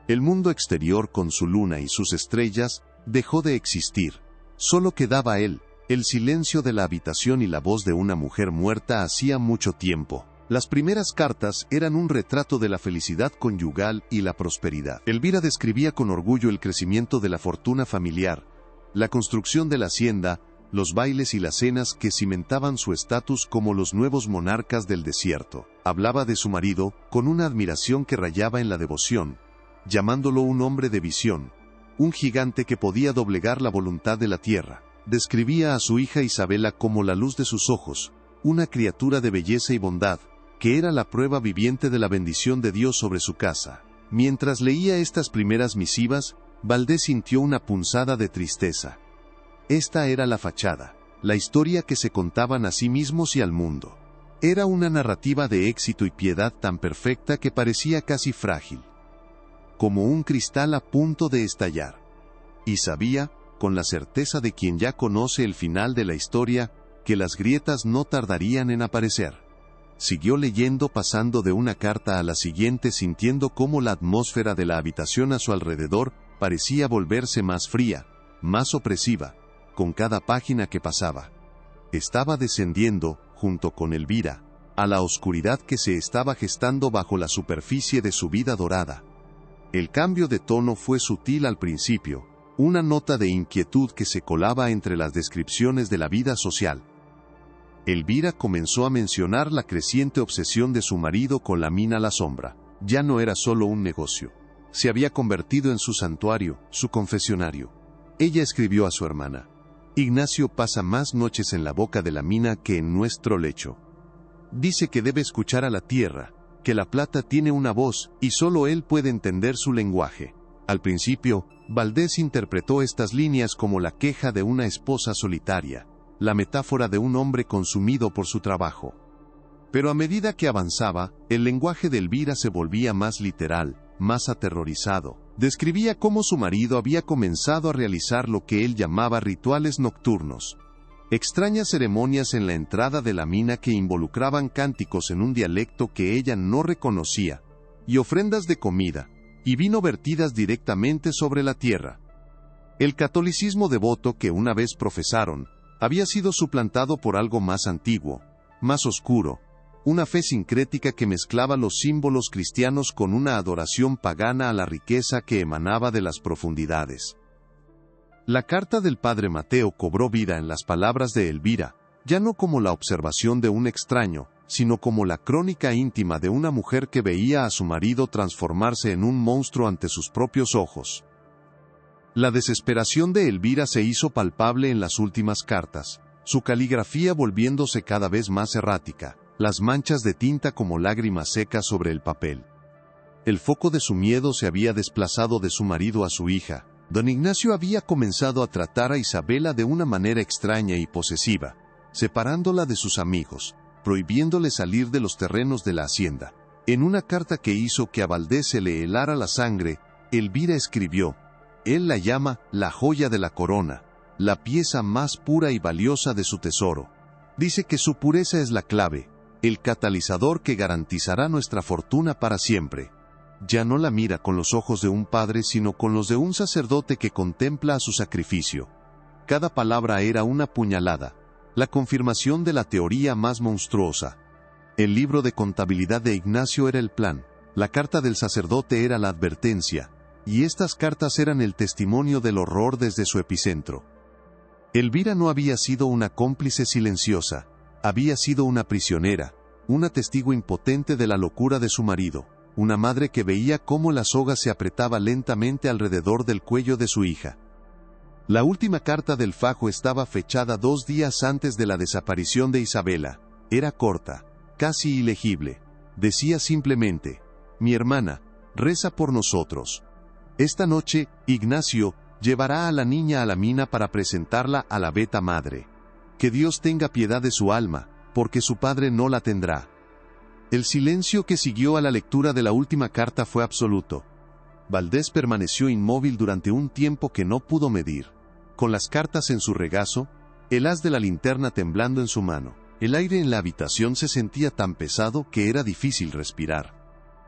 El mundo exterior con su luna y sus estrellas dejó de existir. Solo quedaba él, el silencio de la habitación y la voz de una mujer muerta hacía mucho tiempo. Las primeras cartas eran un retrato de la felicidad conyugal y la prosperidad. Elvira describía con orgullo el crecimiento de la fortuna familiar, la construcción de la hacienda, los bailes y las cenas que cimentaban su estatus como los nuevos monarcas del desierto. Hablaba de su marido, con una admiración que rayaba en la devoción, llamándolo un hombre de visión, un gigante que podía doblegar la voluntad de la tierra. Describía a su hija Isabela como la luz de sus ojos, una criatura de belleza y bondad, que era la prueba viviente de la bendición de Dios sobre su casa. Mientras leía estas primeras misivas, Valdés sintió una punzada de tristeza. Esta era la fachada, la historia que se contaban a sí mismos y al mundo. Era una narrativa de éxito y piedad tan perfecta que parecía casi frágil, como un cristal a punto de estallar. Y sabía, con la certeza de quien ya conoce el final de la historia, que las grietas no tardarían en aparecer. Siguió leyendo, pasando de una carta a la siguiente, sintiendo cómo la atmósfera de la habitación a su alrededor parecía volverse más fría, más opresiva, con cada página que pasaba. Estaba descendiendo, junto con Elvira, a la oscuridad que se estaba gestando bajo la superficie de su vida dorada. El cambio de tono fue sutil al principio, una nota de inquietud que se colaba entre las descripciones de la vida social. Elvira comenzó a mencionar la creciente obsesión de su marido con la mina La Sombra. Ya no era solo un negocio. Se había convertido en su santuario, su confesionario. Ella escribió a su hermana: Ignacio pasa más noches en la boca de la mina que en nuestro lecho. Dice que debe escuchar a la tierra, que la plata tiene una voz, y solo él puede entender su lenguaje. Al principio, Valdés interpretó estas líneas como la queja de una esposa solitaria, la metáfora de un hombre consumido por su trabajo. Pero a medida que avanzaba, el lenguaje de Elvira se volvía más literal, más aterrorizado. Describía cómo su marido había comenzado a realizar lo que él llamaba rituales nocturnos. Extrañas ceremonias en la entrada de la mina que involucraban cánticos en un dialecto que ella no reconocía, y ofrendas de comida y vino vertidas directamente sobre la tierra. El catolicismo devoto que una vez profesaron había sido suplantado por algo más antiguo, más oscuro, una fe sincrética que mezclaba los símbolos cristianos con una adoración pagana a la riqueza que emanaba de las profundidades. La carta del padre Mateo cobró vida en las palabras de Elvira, ya no como la observación de un extraño, sino como la crónica íntima de una mujer que veía a su marido transformarse en un monstruo ante sus propios ojos. La desesperación de Elvira se hizo palpable en las últimas cartas, su caligrafía volviéndose cada vez más errática, las manchas de tinta como lágrimas secas sobre el papel. El foco de su miedo se había desplazado de su marido a su hija. Don Ignacio había comenzado a tratar a Isabela de una manera extraña y posesiva, separándola de sus amigos, prohibiéndole salir de los terrenos de la hacienda. En una carta que hizo que a Valdés se le helara la sangre, Elvira escribió: él la llama la joya de la corona, la pieza más pura y valiosa de su tesoro. Dice que su pureza es la clave, el catalizador que garantizará nuestra fortuna para siempre. Ya no la mira con los ojos de un padre sino con los de un sacerdote que contempla a su sacrificio. Cada palabra era una puñalada, la confirmación de la teoría más monstruosa. El libro de contabilidad de Ignacio era el plan, la carta del sacerdote era la advertencia, y estas cartas eran el testimonio del horror desde su epicentro. Elvira no había sido una cómplice silenciosa, había sido una prisionera, una testigo impotente de la locura de su marido, una madre que veía cómo la soga se apretaba lentamente alrededor del cuello de su hija. La última carta del fajo estaba fechada 2 días antes de la desaparición de Isabela. Era corta, casi ilegible. Decía simplemente: mi hermana, reza por nosotros. Esta noche, Ignacio llevará a la niña a la mina para presentarla a la Beta Madre. Que Dios tenga piedad de su alma, porque su padre no la tendrá. El silencio que siguió a la lectura de la última carta fue absoluto. Valdés permaneció inmóvil durante un tiempo que no pudo medir. Con las cartas en su regazo, el haz de la linterna temblando en su mano, el aire en la habitación se sentía tan pesado que era difícil respirar.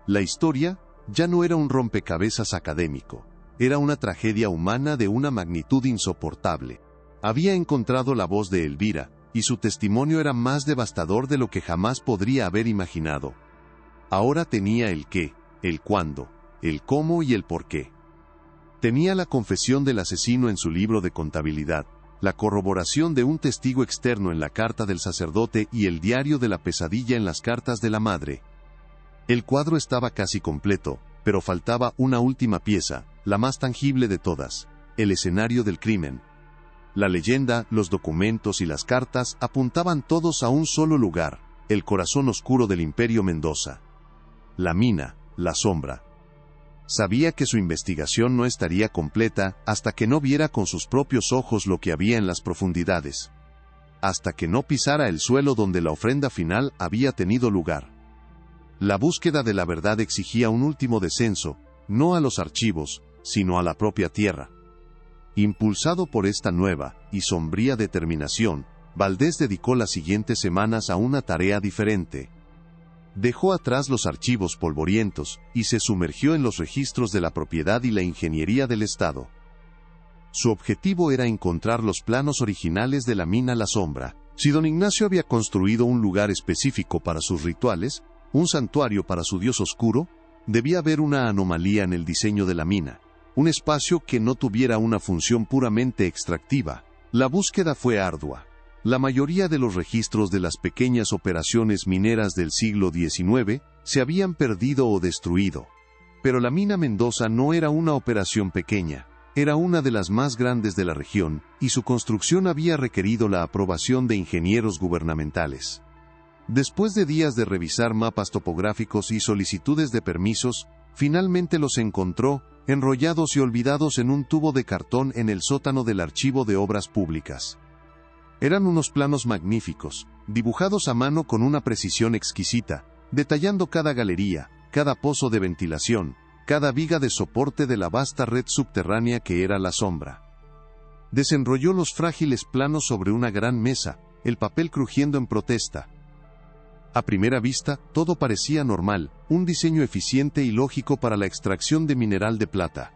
La historia ya no era un rompecabezas académico, era una tragedia humana de una magnitud insoportable. Había encontrado la voz de Elvira, y su testimonio era más devastador de lo que jamás podría haber imaginado. Ahora tenía el qué, el cuándo, el cómo y el por qué. Tenía la confesión del asesino en su libro de contabilidad, la corroboración de un testigo externo en la carta del sacerdote y el diario de la pesadilla en las cartas de la madre. El cuadro estaba casi completo, pero faltaba una última pieza, la más tangible de todas, el escenario del crimen. La leyenda, los documentos y las cartas apuntaban todos a un solo lugar, el corazón oscuro del Imperio Mendoza. La mina, la sombra. Sabía que su investigación no estaría completa hasta que no viera con sus propios ojos lo que había en las profundidades. Hasta que no pisara el suelo donde la ofrenda final había tenido lugar. La búsqueda de la verdad exigía un último descenso, no a los archivos, sino a la propia tierra. Impulsado por esta nueva y sombría determinación, Valdés dedicó las siguientes semanas a una tarea diferente. Dejó atrás los archivos polvorientos y se sumergió en los registros de la propiedad y la ingeniería del Estado. Su objetivo era encontrar los planos originales de la mina La Sombra. Si don Ignacio había construido un lugar específico para sus rituales, un santuario para su dios oscuro, debía haber una anomalía en el diseño de la mina. Un espacio que no tuviera una función puramente extractiva. La búsqueda fue ardua. La mayoría de los registros de las pequeñas operaciones mineras del siglo XIX se habían perdido o destruido. Pero la mina Mendoza no era una operación pequeña, era una de las más grandes de la región, y su construcción había requerido la aprobación de ingenieros gubernamentales. Después de días de revisar mapas topográficos y solicitudes de permisos, finalmente los encontró, enrollados y olvidados en un tubo de cartón en el sótano del Archivo de Obras Públicas. Eran unos planos magníficos, dibujados a mano con una precisión exquisita, detallando cada galería, cada pozo de ventilación, cada viga de soporte de la vasta red subterránea que era la sombra. Desenrolló los frágiles planos sobre una gran mesa, el papel crujiendo en protesta. A primera vista, todo parecía normal, un diseño eficiente y lógico para la extracción de mineral de plata.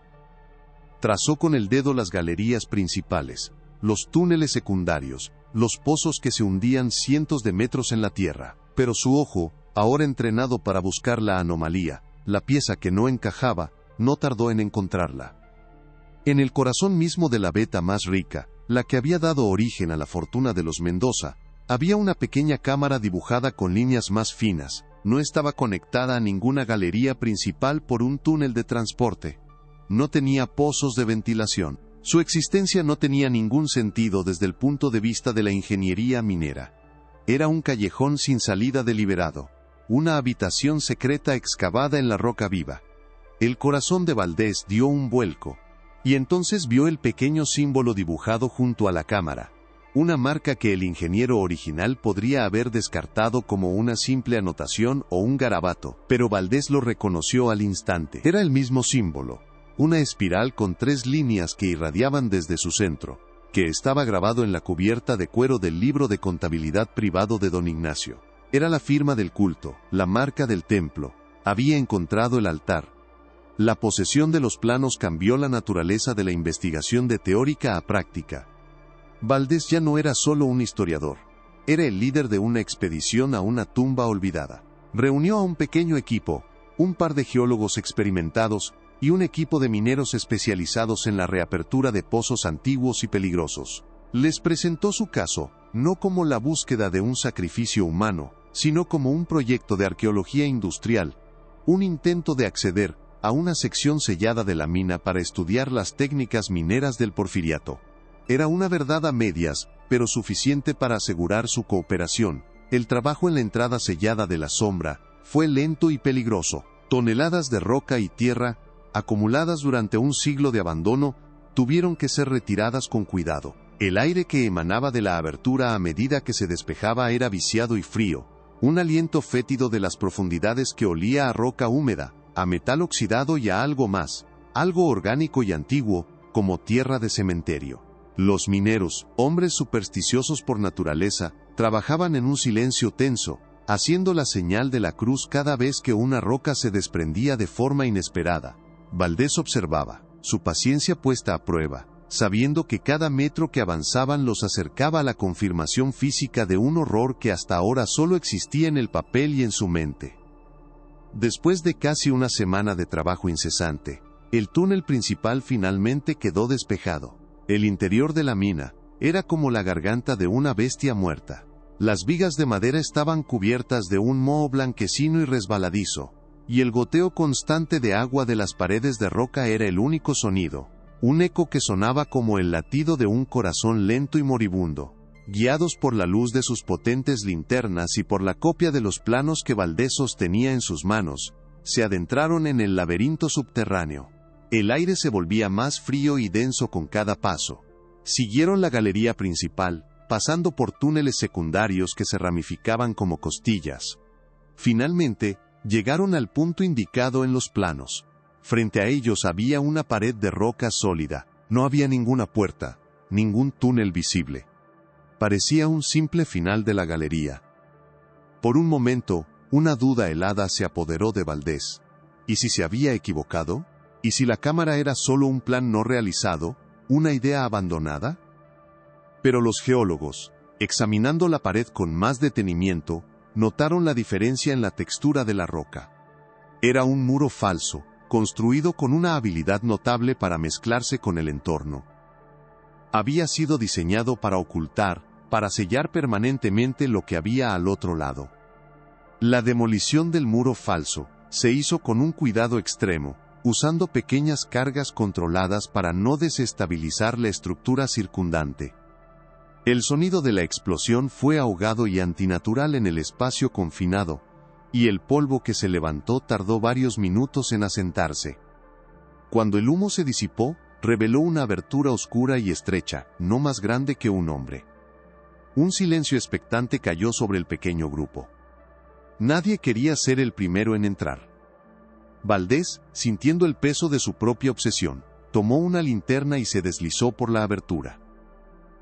Trazó con el dedo las galerías principales, los túneles secundarios, los pozos que se hundían cientos de metros en la tierra, pero su ojo, ahora entrenado para buscar la anomalía, la pieza que no encajaba, no tardó en encontrarla. En el corazón mismo de la veta más rica, la que había dado origen a la fortuna de los Mendoza, había una pequeña cámara dibujada con líneas más finas. No estaba conectada a ninguna galería principal por un túnel de transporte. No tenía pozos de ventilación. Su existencia no tenía ningún sentido desde el punto de vista de la ingeniería minera. Era un callejón sin salida deliberado, una habitación secreta excavada en la roca viva. El corazón de Valdés dio un vuelco, y entonces vio el pequeño símbolo dibujado junto a la cámara. Una marca que el ingeniero original podría haber descartado como una simple anotación o un garabato, pero Valdés lo reconoció al instante. Era el mismo símbolo, una espiral con 3 líneas que irradiaban desde su centro, que estaba grabado en la cubierta de cuero del libro de contabilidad privado de don Ignacio. Era la firma del culto, la marca del templo. Había encontrado el altar. La posesión de los planos cambió la naturaleza de la investigación de teórica a práctica. Valdés ya no era solo un historiador, era el líder de una expedición a una tumba olvidada. Reunió a un pequeño equipo, un par de geólogos experimentados y un equipo de mineros especializados en la reapertura de pozos antiguos y peligrosos. Les presentó su caso, no como la búsqueda de un sacrificio humano, sino como un proyecto de arqueología industrial, un intento de acceder a una sección sellada de la mina para estudiar las técnicas mineras del Porfiriato. Era una verdad a medias, pero suficiente para asegurar su cooperación. El trabajo en la entrada sellada de la sombra fue lento y peligroso. Toneladas de roca y tierra, acumuladas durante un siglo de abandono, tuvieron que ser retiradas con cuidado. El aire que emanaba de la abertura a medida que se despejaba era viciado y frío, un aliento fétido de las profundidades que olía a roca húmeda, a metal oxidado y a algo más, algo orgánico y antiguo, como tierra de cementerio. Los mineros, hombres supersticiosos por naturaleza, trabajaban en un silencio tenso, haciendo la señal de la cruz cada vez que una roca se desprendía de forma inesperada. Valdés observaba, su paciencia puesta a prueba, sabiendo que cada metro que avanzaban los acercaba a la confirmación física de un horror que hasta ahora solo existía en el papel y en su mente. Después de casi una semana de trabajo incesante, el túnel principal finalmente quedó despejado. El interior de la mina era como la garganta de una bestia muerta. Las vigas de madera estaban cubiertas de un moho blanquecino y resbaladizo, y el goteo constante de agua de las paredes de roca era el único sonido, un eco que sonaba como el latido de un corazón lento y moribundo. Guiados por la luz de sus potentes linternas y por la copia de los planos que Valdés sostenía en sus manos, se adentraron en el laberinto subterráneo. El aire se volvía más frío y denso con cada paso. Siguieron la galería principal, pasando por túneles secundarios que se ramificaban como costillas. Finalmente, llegaron al punto indicado en los planos. Frente a ellos había una pared de roca sólida. No había ninguna puerta, ningún túnel visible. Parecía un simple final de la galería. Por un momento, una duda helada se apoderó de Valdés. ¿Y si se había equivocado? ¿Y si la cámara era solo un plan no realizado, una idea abandonada? Pero los geólogos, examinando la pared con más detenimiento, notaron la diferencia en la textura de la roca. Era un muro falso, construido con una habilidad notable para mezclarse con el entorno. Había sido diseñado para ocultar, para sellar permanentemente lo que había al otro lado. La demolición del muro falso se hizo con un cuidado extremo, usando pequeñas cargas controladas para no desestabilizar la estructura circundante. El sonido de la explosión fue ahogado y antinatural en el espacio confinado, y el polvo que se levantó tardó varios minutos en asentarse. Cuando el humo se disipó, reveló una abertura oscura y estrecha, no más grande que un hombre. Un silencio expectante cayó sobre el pequeño grupo. Nadie quería ser el primero en entrar. Valdés, sintiendo el peso de su propia obsesión, tomó una linterna y se deslizó por la abertura.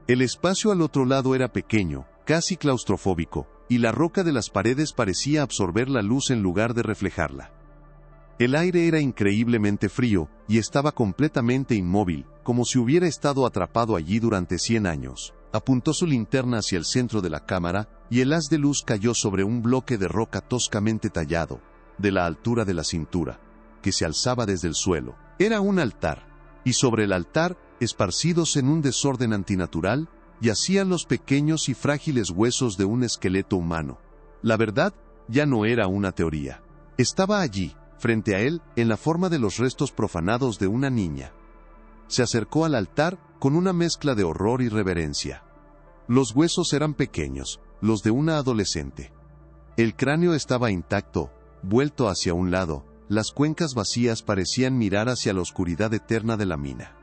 El espacio al otro lado era pequeño, casi claustrofóbico, y la roca de las paredes parecía absorber la luz en lugar de reflejarla. El aire era increíblemente frío, y estaba completamente inmóvil, como si hubiera estado atrapado allí durante 100 años. Apuntó su linterna hacia el centro de la cámara, y el haz de luz cayó sobre un bloque de roca toscamente tallado, de la altura de la cintura, que se alzaba desde el suelo. Era un altar, y sobre el altar, esparcidos en un desorden antinatural, yacían los pequeños y frágiles huesos de un esqueleto humano. La verdad, ya no era una teoría. Estaba allí, frente a él, en la forma de los restos profanados de una niña. Se acercó al altar, con una mezcla de horror y reverencia. Los huesos eran pequeños, los de una adolescente. El cráneo estaba intacto, vuelto hacia un lado, las cuencas vacías parecían mirar hacia la oscuridad eterna de la mina.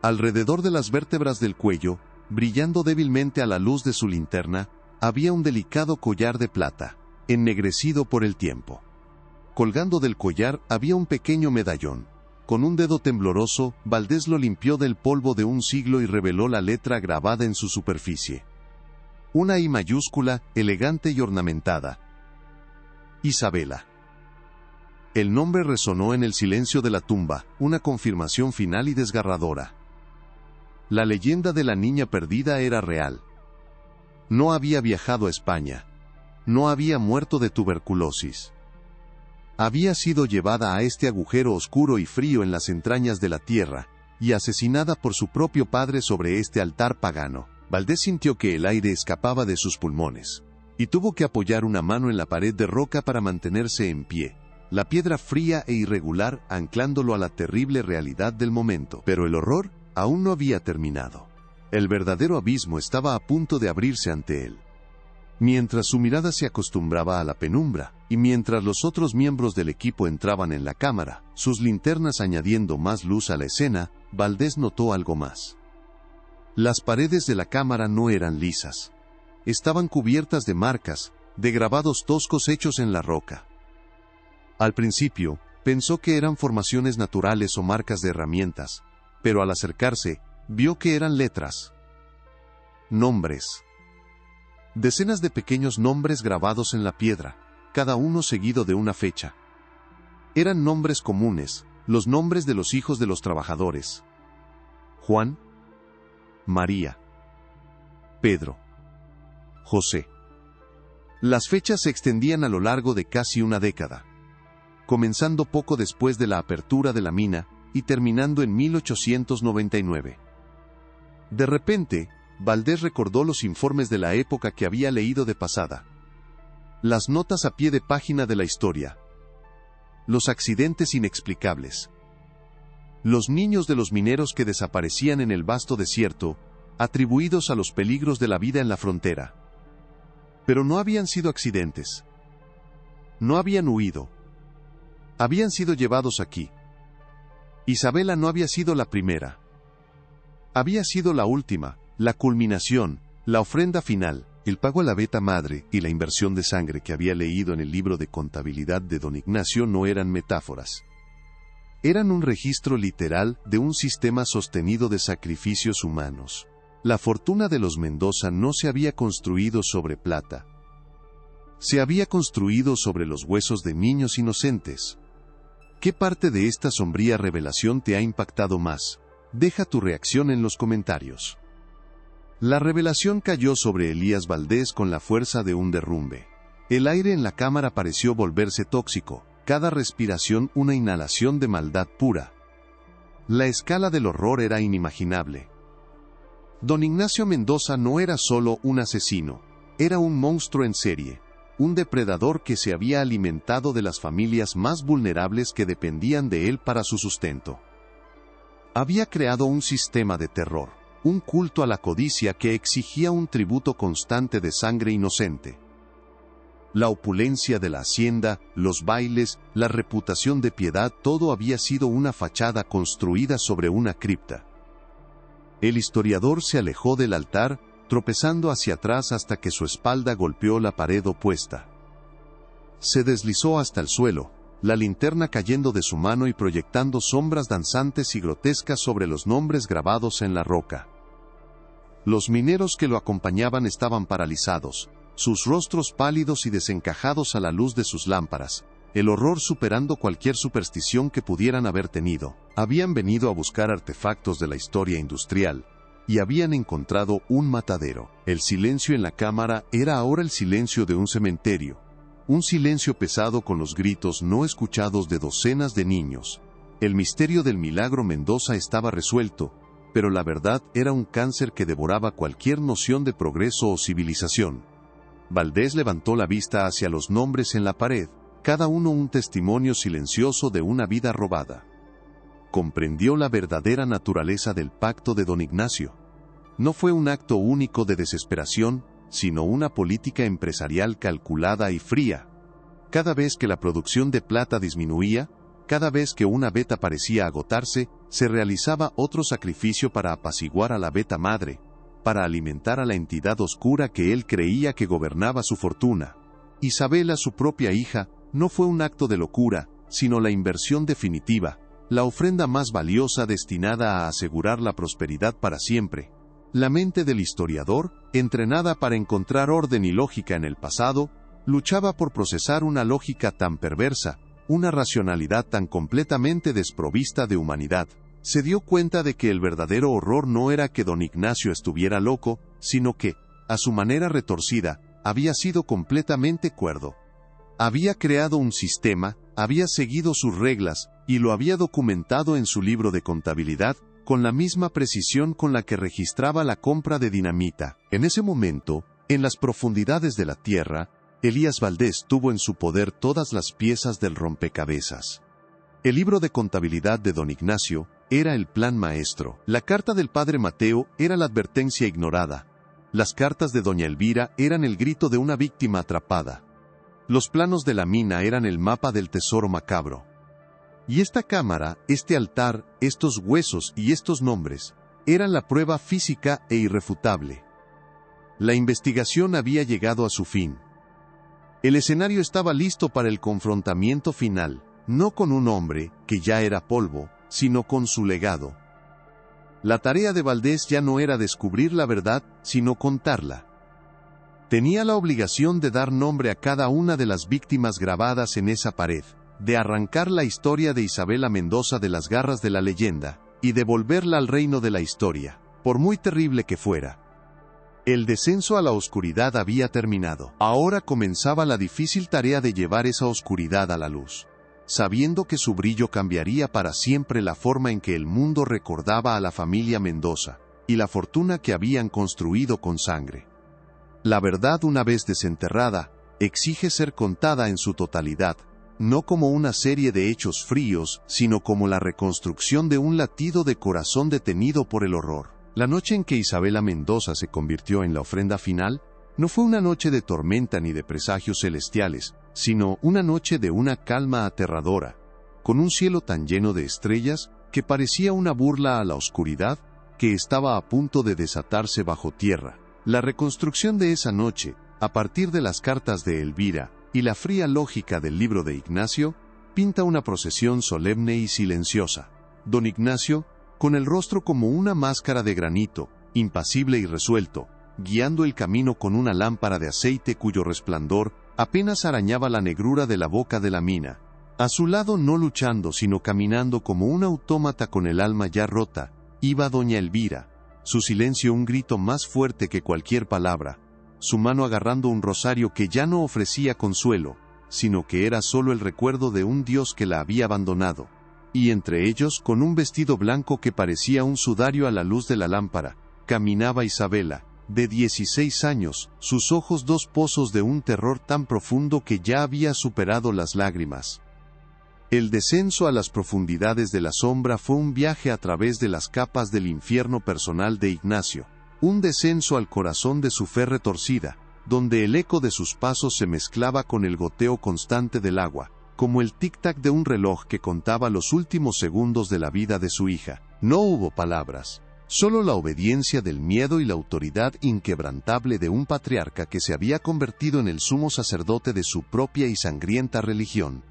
Alrededor de las vértebras del cuello, brillando débilmente a la luz de su linterna, había un delicado collar de plata, ennegrecido por el tiempo. Colgando del collar había un pequeño medallón. Con un dedo tembloroso, Valdés lo limpió del polvo de un siglo y reveló la letra grabada en su superficie. Una I mayúscula, elegante y ornamentada. Isabela. El nombre resonó en el silencio de la tumba, una confirmación final y desgarradora. La leyenda de la niña perdida era real. No había viajado a España. No había muerto de tuberculosis. Había sido llevada a este agujero oscuro y frío en las entrañas de la tierra, y asesinada por su propio padre sobre este altar pagano. Valdés sintió que el aire escapaba de sus pulmones, y tuvo que apoyar una mano en la pared de roca para mantenerse en pie, la piedra fría e irregular anclándolo a la terrible realidad del momento. Pero el horror aún no había terminado. El verdadero abismo estaba a punto de abrirse ante él. Mientras su mirada se acostumbraba a la penumbra, y mientras los otros miembros del equipo entraban en la cámara, sus linternas añadiendo más luz a la escena, Valdés notó algo más. Las paredes de la cámara no eran lisas. Estaban cubiertas de marcas, de grabados toscos hechos en la roca. Al principio, pensó que eran formaciones naturales o marcas de herramientas, pero al acercarse, vio que eran letras. Nombres. Decenas de pequeños nombres grabados en la piedra, cada uno seguido de una fecha. Eran nombres comunes, los nombres de los hijos de los trabajadores. Juan, María, Pedro, José. Las fechas se extendían a lo largo de casi una década, comenzando poco después de la apertura de la mina y terminando en 1899. De repente, Valdés recordó los informes de la época que había leído de pasada. Las notas a pie de página de la historia. Los accidentes inexplicables. Los niños de los mineros que desaparecían en el vasto desierto, atribuidos a los peligros de la vida en la frontera. Pero no habían sido accidentes. No habían huido. Habían sido llevados aquí. Isabela no había sido la primera. Había sido la última, la culminación, la ofrenda final, el pago a la beta madre y la inversión de sangre que había leído en el libro de contabilidad de don Ignacio no eran metáforas. Eran un registro literal de un sistema sostenido de sacrificios humanos. La fortuna de los Mendoza no se había construido sobre plata. Se había construido sobre los huesos de niños inocentes. ¿Qué parte de esta sombría revelación te ha impactado más? Deja tu reacción en los comentarios. La revelación cayó sobre Elías Valdés con la fuerza de un derrumbe. El aire en la cámara pareció volverse tóxico, cada respiración una inhalación de maldad pura. La escala del horror era inimaginable. Don Ignacio Mendoza no era solo un asesino, era un monstruo en serie, un depredador que se había alimentado de las familias más vulnerables que dependían de él para su sustento. Había creado un sistema de terror, un culto a la codicia que exigía un tributo constante de sangre inocente. La opulencia de la hacienda, los bailes, la reputación de piedad, todo había sido una fachada construida sobre una cripta. El historiador se alejó del altar, tropezando hacia atrás hasta que su espalda golpeó la pared opuesta. Se deslizó hasta el suelo, la linterna cayendo de su mano y proyectando sombras danzantes y grotescas sobre los nombres grabados en la roca. Los mineros que lo acompañaban estaban paralizados, sus rostros pálidos y desencajados a la luz de sus lámparas, el horror superando cualquier superstición que pudieran haber tenido. Habían venido a buscar artefactos de la historia industrial, y habían encontrado un matadero. El silencio en la cámara era ahora el silencio de un cementerio, un silencio pesado con los gritos no escuchados de docenas de niños. El misterio del milagro Mendoza estaba resuelto, pero la verdad era un cáncer que devoraba cualquier noción de progreso o civilización. Valdés levantó la vista hacia los nombres en la pared, cada uno un testimonio silencioso de una vida robada. Comprendió la verdadera naturaleza del pacto de don Ignacio. No fue un acto único de desesperación, sino una política empresarial calculada y fría. Cada vez que la producción de plata disminuía, cada vez que una veta parecía agotarse, se realizaba otro sacrificio para apaciguar a la veta madre, para alimentar a la entidad oscura que él creía que gobernaba su fortuna. Isabela, su propia hija, no fue un acto de locura, sino la inversión definitiva, la ofrenda más valiosa destinada a asegurar la prosperidad para siempre. La mente del historiador, entrenada para encontrar orden y lógica en el pasado, luchaba por procesar una lógica tan perversa, una racionalidad tan completamente desprovista de humanidad. Se dio cuenta de que el verdadero horror no era que don Ignacio estuviera loco, sino que, a su manera retorcida, había sido completamente cuerdo. Había creado un sistema, había seguido sus reglas, y lo había documentado en su libro de contabilidad, con la misma precisión con la que registraba la compra de dinamita. En ese momento, en las profundidades de la tierra, Elías Valdés tuvo en su poder todas las piezas del rompecabezas. El libro de contabilidad de don Ignacio era el plan maestro. La carta del padre Mateo era la advertencia ignorada. Las cartas de doña Elvira eran el grito de una víctima atrapada. Los planos de la mina eran el mapa del tesoro macabro. Y esta cámara, este altar, estos huesos y estos nombres, eran la prueba física e irrefutable. La investigación había llegado a su fin. El escenario estaba listo para el confrontamiento final, no con un hombre, que ya era polvo, sino con su legado. La tarea de Valdés ya no era descubrir la verdad, sino contarla. Tenía la obligación de dar nombre a cada una de las víctimas grabadas en esa pared, de arrancar la historia de Isabela Mendoza de las garras de la leyenda, y devolverla al reino de la historia, por muy terrible que fuera. El descenso a la oscuridad había terminado. Ahora comenzaba la difícil tarea de llevar esa oscuridad a la luz, sabiendo que su brillo cambiaría para siempre la forma en que el mundo recordaba a la familia Mendoza, y la fortuna que habían construido con sangre. La verdad, una vez desenterrada, exige ser contada en su totalidad, no como una serie de hechos fríos, sino como la reconstrucción de un latido de corazón detenido por el horror. La noche en que Isabela Mendoza se convirtió en la ofrenda final, no fue una noche de tormenta ni de presagios celestiales, sino una noche de una calma aterradora, con un cielo tan lleno de estrellas, que parecía una burla a la oscuridad, que estaba a punto de desatarse bajo tierra. La reconstrucción de esa noche, a partir de las cartas de Elvira, y la fría lógica del libro de Ignacio, pinta una procesión solemne y silenciosa. Don Ignacio, con el rostro como una máscara de granito, impasible y resuelto, guiando el camino con una lámpara de aceite cuyo resplandor apenas arañaba la negrura de la boca de la mina. A su lado, no luchando sino caminando como un autómata con el alma ya rota, iba doña Elvira, su silencio un grito más fuerte que cualquier palabra, su mano agarrando un rosario que ya no ofrecía consuelo, sino que era solo el recuerdo de un Dios que la había abandonado. Y entre ellos, con un vestido blanco que parecía un sudario a la luz de la lámpara, caminaba Isabela, de 16 años, sus ojos dos pozos de un terror tan profundo que ya había superado las lágrimas. El descenso a las profundidades de la sombra fue un viaje a través de las capas del infierno personal de Ignacio, un descenso al corazón de su fe retorcida, donde el eco de sus pasos se mezclaba con el goteo constante del agua, como el tic-tac de un reloj que contaba los últimos segundos de la vida de su hija. No hubo palabras, solo la obediencia del miedo y la autoridad inquebrantable de un patriarca que se había convertido en el sumo sacerdote de su propia y sangrienta religión.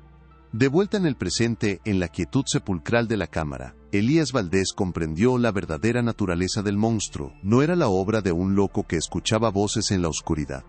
De vuelta en el presente, en la quietud sepulcral de la cámara, Elías Valdés comprendió la verdadera naturaleza del monstruo. No era la obra de un loco que escuchaba voces en la oscuridad.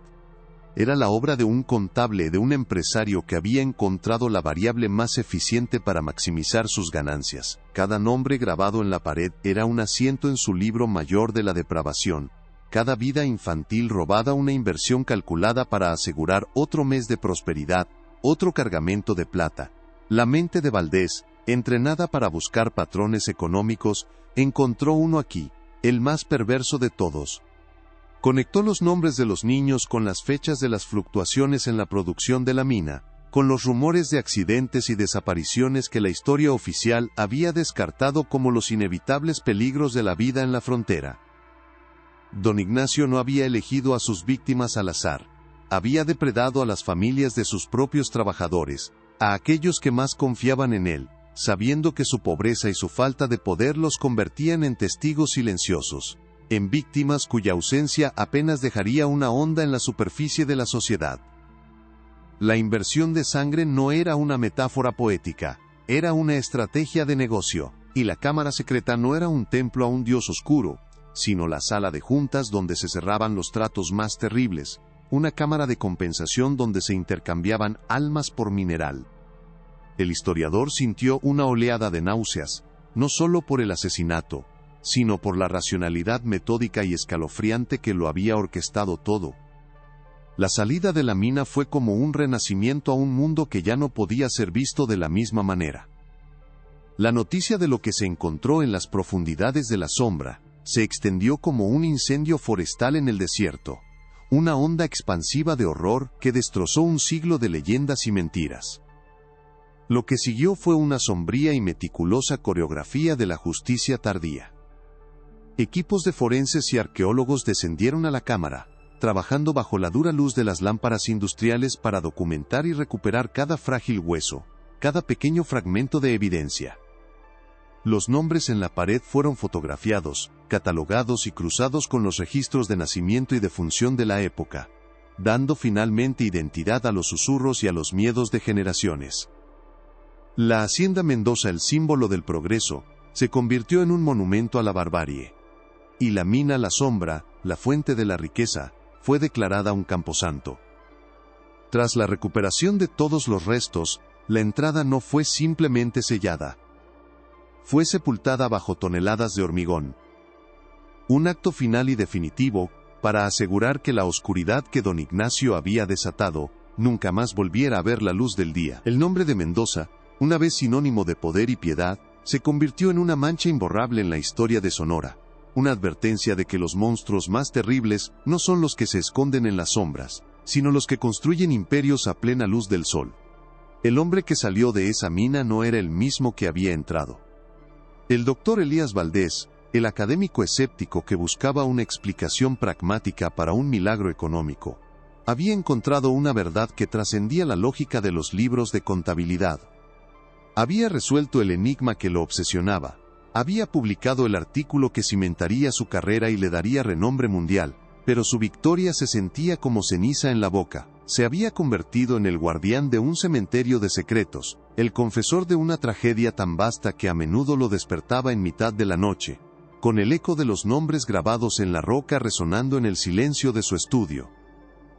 Era la obra de un contable, de un empresario que había encontrado la variable más eficiente para maximizar sus ganancias. Cada nombre grabado en la pared era un asiento en su libro mayor de la depravación. Cada vida infantil robada, una inversión calculada para asegurar otro mes de prosperidad, otro cargamento de plata. La mente de Valdés, entrenada para buscar patrones económicos, encontró uno aquí, el más perverso de todos. Conectó los nombres de los niños con las fechas de las fluctuaciones en la producción de la mina, con los rumores de accidentes y desapariciones que la historia oficial había descartado como los inevitables peligros de la vida en la frontera. Don Ignacio no había elegido a sus víctimas al azar. Había depredado a las familias de sus propios trabajadores, a aquellos que más confiaban en él, sabiendo que su pobreza y su falta de poder los convertían en testigos silenciosos, en víctimas cuya ausencia apenas dejaría una onda en la superficie de la sociedad. La inversión de sangre no era una metáfora poética, era una estrategia de negocio, y la cámara secreta no era un templo a un dios oscuro, sino la sala de juntas donde se cerraban los tratos más terribles, una cámara de compensación donde se intercambiaban almas por mineral. El historiador sintió una oleada de náuseas, no solo por el asesinato, sino por la racionalidad metódica y escalofriante que lo había orquestado todo. La salida de la mina fue como un renacimiento a un mundo que ya no podía ser visto de la misma manera. La noticia de lo que se encontró en las profundidades de la sombra se extendió como un incendio forestal en el desierto, una onda expansiva de horror que destrozó un siglo de leyendas y mentiras. Lo que siguió fue una sombría y meticulosa coreografía de la justicia tardía. Equipos de forenses y arqueólogos descendieron a la cámara, trabajando bajo la dura luz de las lámparas industriales para documentar y recuperar cada frágil hueso, cada pequeño fragmento de evidencia. Los nombres en la pared fueron fotografiados, catalogados y cruzados con los registros de nacimiento y defunción de la época, dando finalmente identidad a los susurros y a los miedos de generaciones. La Hacienda Mendoza, el símbolo del progreso, se convirtió en un monumento a la barbarie. Y la mina La Sombra, la fuente de la riqueza, fue declarada un camposanto. Tras la recuperación de todos los restos, la entrada no fue simplemente sellada. Fue sepultada bajo toneladas de hormigón. Un acto final y definitivo, para asegurar que la oscuridad que don Ignacio había desatado, nunca más volviera a ver la luz del día. El nombre de Mendoza, una vez sinónimo de poder y piedad, se convirtió en una mancha imborrable en la historia de Sonora, una advertencia de que los monstruos más terribles no son los que se esconden en las sombras, sino los que construyen imperios a plena luz del sol. El hombre que salió de esa mina no era el mismo que había entrado. El doctor Elías Valdés, el académico escéptico que buscaba una explicación pragmática para un milagro económico, había encontrado una verdad que trascendía la lógica de los libros de contabilidad. Había resuelto el enigma que lo obsesionaba, había publicado el artículo que cimentaría su carrera y le daría renombre mundial, pero su victoria se sentía como ceniza en la boca. Se había convertido en el guardián de un cementerio de secretos, el confesor de una tragedia tan vasta que a menudo lo despertaba en mitad de la noche, con el eco de los nombres grabados en la roca resonando en el silencio de su estudio.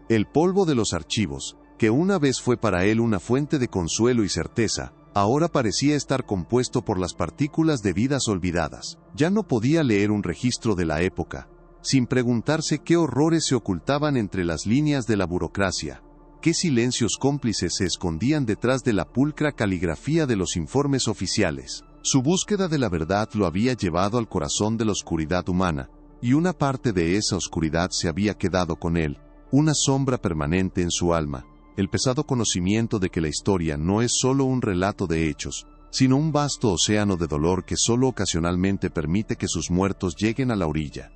El polvo de los archivos, que una vez fue para él una fuente de consuelo y certeza, ahora parecía estar compuesto por las partículas de vidas olvidadas. Ya no podía leer un registro de la época, sin preguntarse qué horrores se ocultaban entre las líneas de la burocracia, qué silencios cómplices se escondían detrás de la pulcra caligrafía de los informes oficiales. Su búsqueda de la verdad lo había llevado al corazón de la oscuridad humana, y una parte de esa oscuridad se había quedado con él, una sombra permanente en su alma, el pesado conocimiento de que la historia no es solo un relato de hechos, sino un vasto océano de dolor que solo ocasionalmente permite que sus muertos lleguen a la orilla.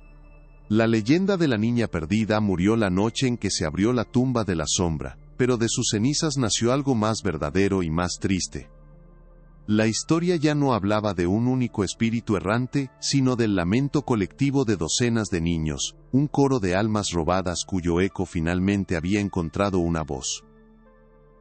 La leyenda de la niña perdida murió la noche en que se abrió la tumba de la sombra, pero de sus cenizas nació algo más verdadero y más triste. La historia ya no hablaba de un único espíritu errante, sino del lamento colectivo de docenas de niños, un coro de almas robadas cuyo eco finalmente había encontrado una voz.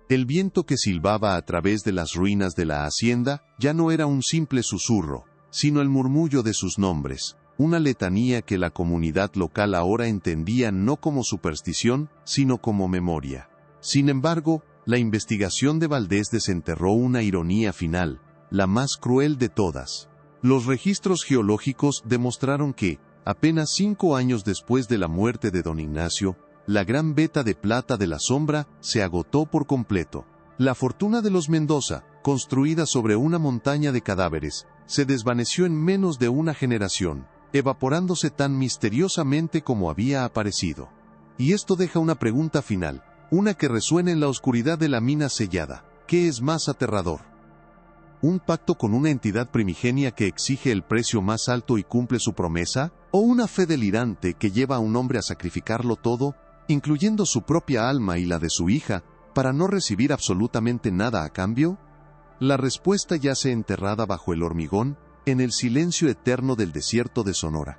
El viento que silbaba a través de las ruinas de la hacienda ya no era un simple susurro, sino el murmullo de sus nombres, una letanía que la comunidad local ahora entendía no como superstición, sino como memoria. Sin embargo, la investigación de Valdés desenterró una ironía final, la más cruel de todas. Los registros geológicos demostraron que, apenas 5 años después de la muerte de don Ignacio, la gran veta de plata de la sombra se agotó por completo. La fortuna de los Mendoza, construida sobre una montaña de cadáveres, se desvaneció en menos de una generación, evaporándose tan misteriosamente como había aparecido. Y esto deja una pregunta final, una que resuena en la oscuridad de la mina sellada. ¿Qué es más aterrador? ¿Un pacto con una entidad primigenia que exige el precio más alto y cumple su promesa? ¿O una fe delirante que lleva a un hombre a sacrificarlo todo, incluyendo su propia alma y la de su hija, para no recibir absolutamente nada a cambio? La respuesta yace enterrada bajo el hormigón, en el silencio eterno del desierto de Sonora.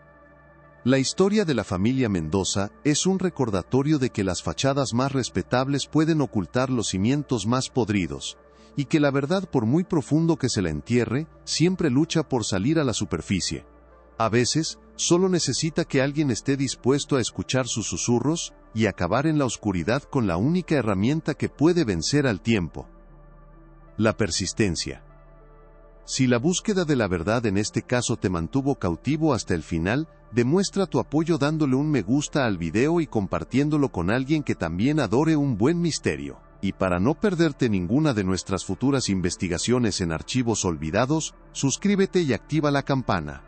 La historia de la familia Mendoza es un recordatorio de que las fachadas más respetables pueden ocultar los cimientos más podridos, y que la verdad, por muy profundo que se la entierre, siempre lucha por salir a la superficie. A veces, solo necesita que alguien esté dispuesto a escuchar sus susurros y acabar en la oscuridad con la única herramienta que puede vencer al tiempo: la persistencia. Si la búsqueda de la verdad en este caso te mantuvo cautivo hasta el final, demuestra tu apoyo dándole un me gusta al video y compartiéndolo con alguien que también adore un buen misterio. Y para no perderte ninguna de nuestras futuras investigaciones en archivos olvidados, suscríbete y activa la campana.